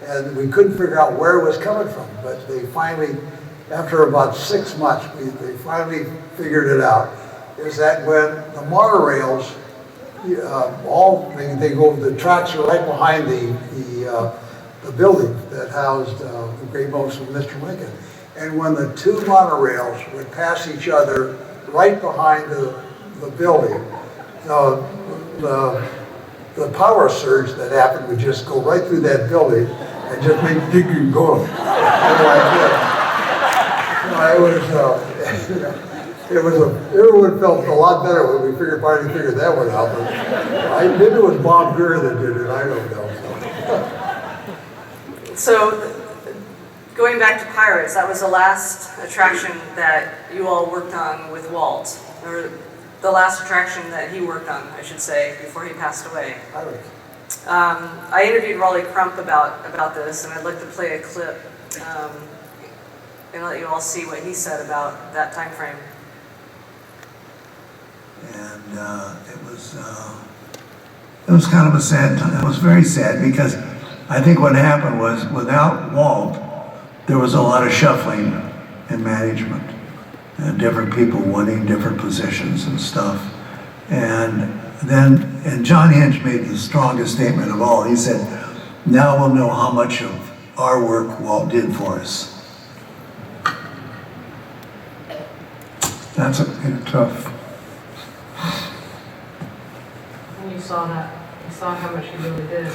[SPEAKER 14] and we couldn't figure out where it was coming from. But they finally, after about 6 months, they finally figured it out. Is that when the monorails, the tracks are right behind the building that housed the great moments of Mr. Lincoln. And when the two monorails would pass each other right behind the building, the power surge that happened would just go right through that building and just make Tiki go. Everyone felt a lot better when we finally figured that one out. But maybe it was Bob Gurr that did it, I don't know.
[SPEAKER 13] So, going back to Pirates, that was the last attraction that you all worked on with Walt, or the last attraction that he worked on, I should say, before he passed away. I interviewed Raleigh Crump about this, and I'd like to play a clip and let you all see what he said about that time frame.
[SPEAKER 17] And it was kind of a sad time. It was very sad because I think what happened was without Walt, there was a lot of shuffling in management and different people winning different positions and stuff. And John Hinch made the strongest statement of all. He said, "Now we'll know how much of our work Walt did for us." That's tough.
[SPEAKER 13] And you saw that. You saw how much he really did.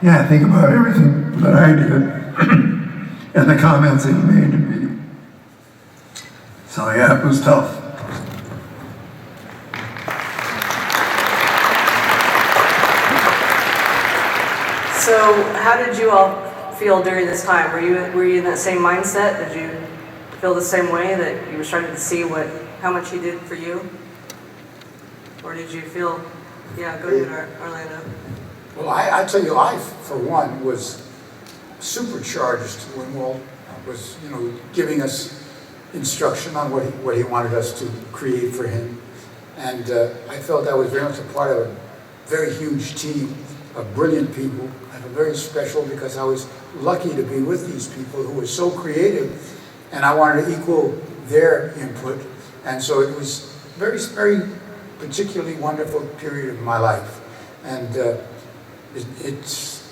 [SPEAKER 17] Yeah, think about everything that I did and the comments that he made to me. So yeah, it was tough.
[SPEAKER 13] So how did you all feel during this time? Were you in that same mindset? Did you feel the same way, that you were starting to see how much he did for you? Or did you feel, go ahead, Orlando.
[SPEAKER 5] Well, I tell you, I, for one, was supercharged when Walt was, giving us instruction on what he wanted us to create for him. And I felt I was very much a part of a very huge team of brilliant people. I feel very special because I was lucky to be with these people who were so creative, and I wanted to equal their input. And so it was very, very particularly wonderful period of my life. And it's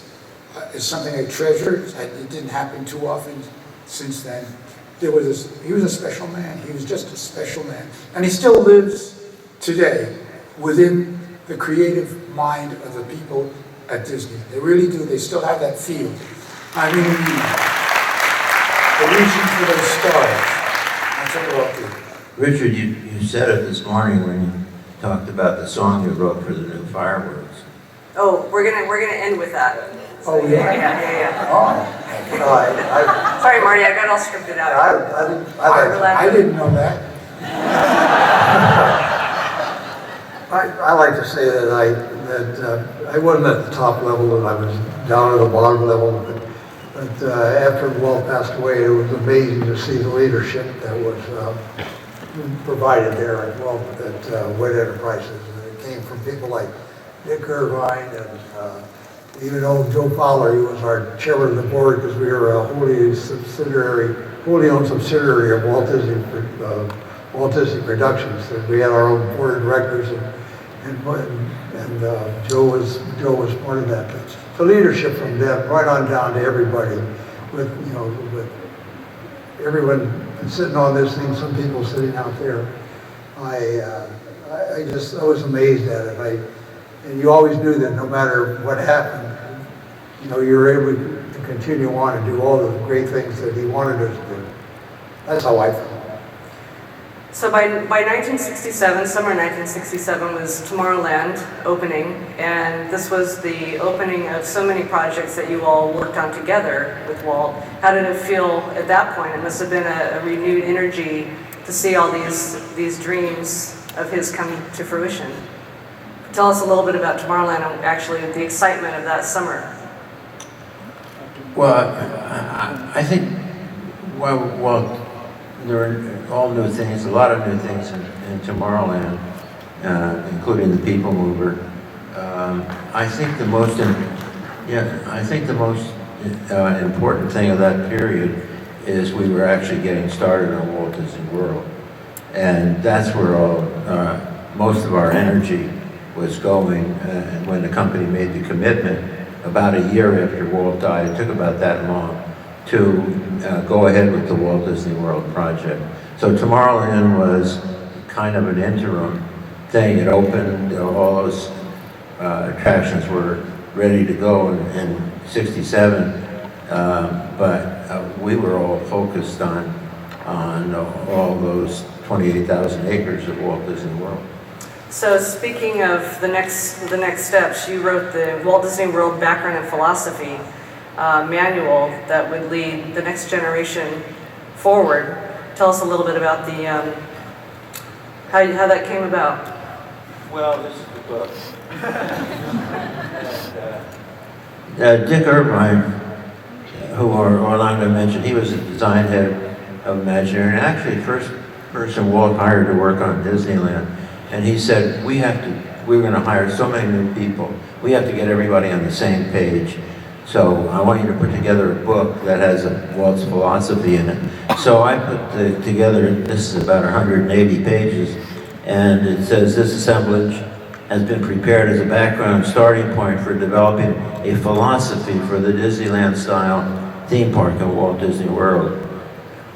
[SPEAKER 5] something I treasure. It didn't happen too often since then. He was a special man. He was just a special man. And he still lives today within the creative mind of the people at Disney. They really do. They still have that feel. I mean, they're reaching for those stars. That's what they're up to.
[SPEAKER 3] Richard, you said it this morning when you talked about the song you wrote for the new fireworks.
[SPEAKER 13] Oh, we're gonna end with that.
[SPEAKER 14] Oh, yeah?
[SPEAKER 13] Yeah.
[SPEAKER 14] Oh.
[SPEAKER 13] Sorry, Marty, I got all scripted out.
[SPEAKER 5] I didn't know that.
[SPEAKER 14] I like to say that I wasn't at the top level, and I was down at the bottom level. But after Walt passed away, it was amazing to see the leadership that was provided there at Walt at Wet Enterprises. And it came from people like Dick Irvine and even old Joe Fowler. He was our chairman of the board because we were a wholly owned subsidiary of Walt Disney Productions. And we had our own board of directors, and Joe was part of that. But the leadership from them right on down to everybody, with everyone sitting on this thing, some people sitting out there. I was amazed at it. And you always knew that no matter what happened, you were able to continue on and do all the great things that he wanted us to do. That's how I felt.
[SPEAKER 13] So by 1967, summer 1967, was Tomorrowland opening, and this was the opening of so many projects that you all worked on together with Walt. How did it feel at that point? It must have been a renewed energy to see all these dreams of his come to fruition. Tell us a little bit about Tomorrowland and actually the excitement of that summer.
[SPEAKER 3] Well, I think, well, there are all new things, a lot of new things in Tomorrowland, including the People Mover. I think the most important thing of that period is we were actually getting started on Walt Disney World, and that's where most of our energy was going. And when the company made the commitment about a year after Walt died, it took about that long to go ahead with the Walt Disney World project. So Tomorrowland was kind of an interim thing. It opened, all those attractions were ready to go in '67, but we were all focused on all those 28,000 acres of Walt Disney World.
[SPEAKER 13] So speaking of the next steps, you wrote the Walt Disney World Background and Philosophy manual that would lead the next generation forward. Tell us a little bit about the how that came about.
[SPEAKER 3] Well, this is the book. Dick Irvine, who Orlando mentioned, he was the design head of Imagineering, and actually the first person Walt hired to work on Disneyland. And he said, we're going to hire so many new people, we have to get everybody on the same page. So I want you to put together a book that has Walt's philosophy in it. So I put together, this is about 180 pages, and it says, this assemblage has been prepared as a background starting point for developing a philosophy for the Disneyland-style theme park at Walt Disney World.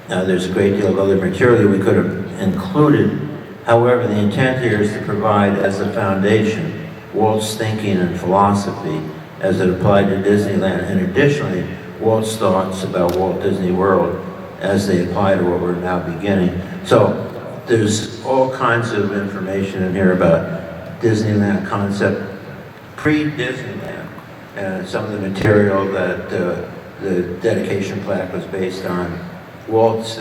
[SPEAKER 3] Now, there's a great deal of other material we could have included. However, the intent here is to provide as a foundation Walt's thinking and philosophy as it applied to Disneyland, and additionally, Walt's thoughts about Walt Disney World as they apply to what we're now beginning. So there's all kinds of information in here about Disneyland concept, pre-Disneyland, and some of the material that the dedication plaque was based on. Walt's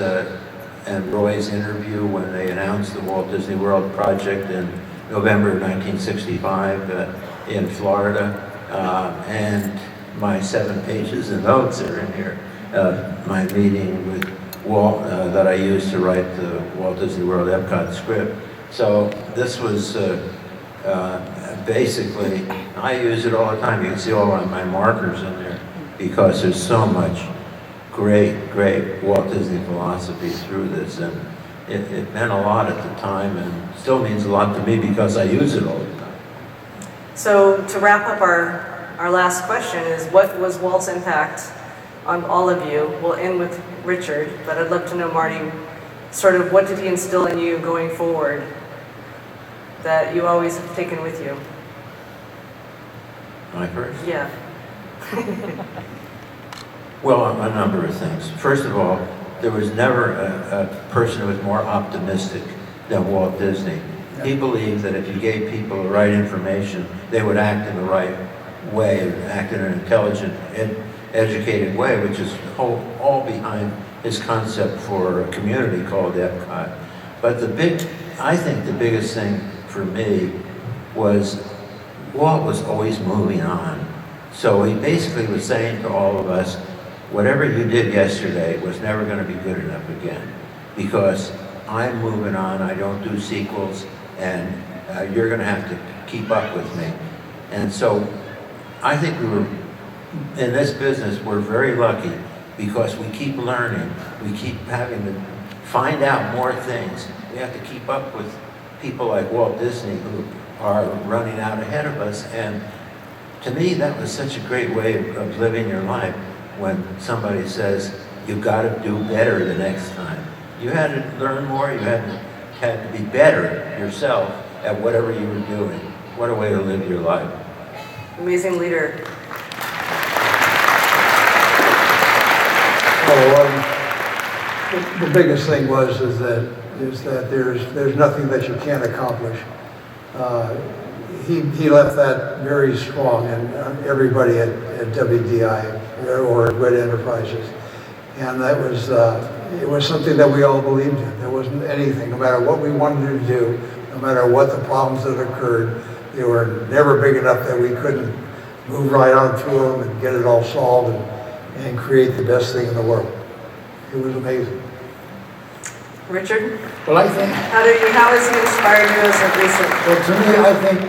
[SPEAKER 3] and Roy's interview when they announced the Walt Disney World project in November of 1965 in Florida. And my 7 pages of notes are in here. My meeting with Walt that I used to write the Walt Disney World Epcot script. So this was basically, I use it all the time. You can see all of my markers in there because there's so much great Walt Disney philosophy through this, and it meant a lot at the time and still means a lot to me because I use it all the time.
[SPEAKER 13] So to wrap up our last question is, what was Walt's impact on all of you? We'll end with Richard, but I'd love to know, Marty, sort of what did he instill in you going forward that you always have taken with you?
[SPEAKER 3] My first?
[SPEAKER 13] Yeah.
[SPEAKER 3] Well, a number of things. First of all, there was never a person who was more optimistic than Walt Disney. He believed that if you gave people the right information, they would act in the right way, act in an intelligent, educated way, which is all behind his concept for a community called Epcot. But I think the biggest thing for me was Walt was always moving on. So he basically was saying to all of us, whatever you did yesterday was never going to be good enough again, because I'm moving on, I don't do sequels, and you're going to have to keep up with me. And so I think in this business, we're very lucky because we keep learning, we keep having to find out more things. We have to keep up with people like Walt Disney who are running out ahead of us, and to me that was such a great way of living your life. When somebody says, you've got to do better the next time. You had to learn more, you had to be better yourself at whatever you were doing. What a way to live your life.
[SPEAKER 13] Amazing leader.
[SPEAKER 14] Well, the biggest thing is that there's nothing that you can't accomplish. He left that very strong in everybody at WDI or at Red Enterprises, and that was it was something that we all believed in. There wasn't anything, no matter what we wanted to do, no matter what the problems that occurred, they were never big enough that we couldn't move right on through them and get it all solved and create the best thing in the world. It was amazing.
[SPEAKER 13] Richard?
[SPEAKER 14] Well, I think...
[SPEAKER 13] How has he inspired you as a recent?
[SPEAKER 5] Well, to me, I think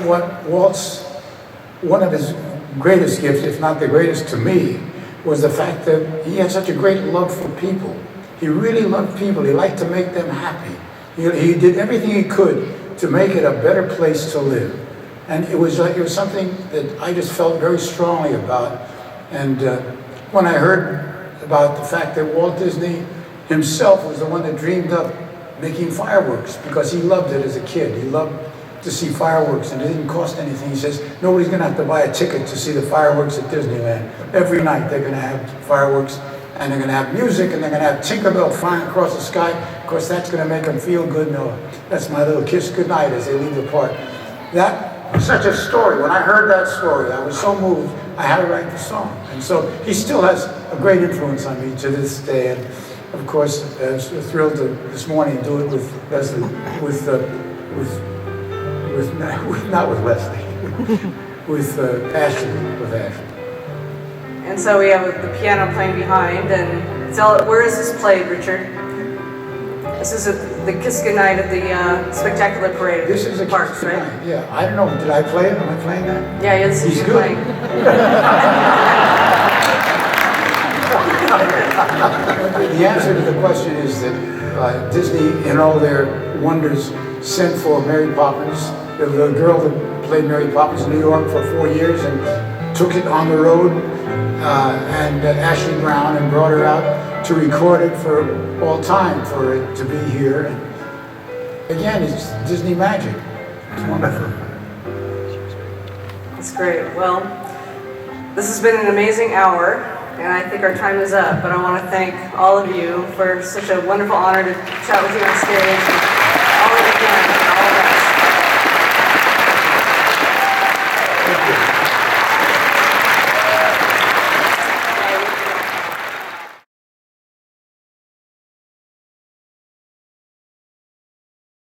[SPEAKER 5] one of his greatest gifts, if not the greatest to me, was the fact that he had such a great love for people. He really loved people. He liked to make them happy. He did everything he could to make it a better place to live. And it was something that I just felt very strongly about. And when I heard about the fact that Walt Disney himself was the one that dreamed up making fireworks, because he loved it as a kid. He loved to see fireworks, and it didn't cost anything. He says, nobody's going to have to buy a ticket to see the fireworks at Disneyland. Every night they're going to have fireworks, and they're going to have music, and they're going to have Tinkerbell flying across the sky. Of course, that's going to make them feel good. No, that's my little kiss goodnight as they leave the park. That was such a story. When I heard that story, I was so moved, I had to write the song. And so he still has a great influence on me to this day. And of course, I was thrilled to this morning do it with Leslie, not with Leslie, with Ashley.
[SPEAKER 13] And so we have the piano playing behind, and where is this played, Richard? This is the Kiss Goodnight at the Spectacular Parade.
[SPEAKER 5] This is a
[SPEAKER 13] Parks, right?
[SPEAKER 5] Yeah, I don't know. Did I play it? Am I playing that?
[SPEAKER 13] Yeah, this is
[SPEAKER 5] He's
[SPEAKER 13] you
[SPEAKER 5] good.
[SPEAKER 13] playing.
[SPEAKER 5] The answer to the question is that Disney, in all their wonders, sent for Mary Poppins, the girl that played Mary Poppins in New York for 4 years, and took it on the road, and Ashley Brown, and brought her out to record it for all time, for it to be here. And again, it's Disney magic. It's wonderful.
[SPEAKER 13] That's great. Well, this has been an amazing hour, and I think our time is up, but I want to thank all of you for such a wonderful honor to chat with you on stage. All of you again, all of us.
[SPEAKER 5] Thank you.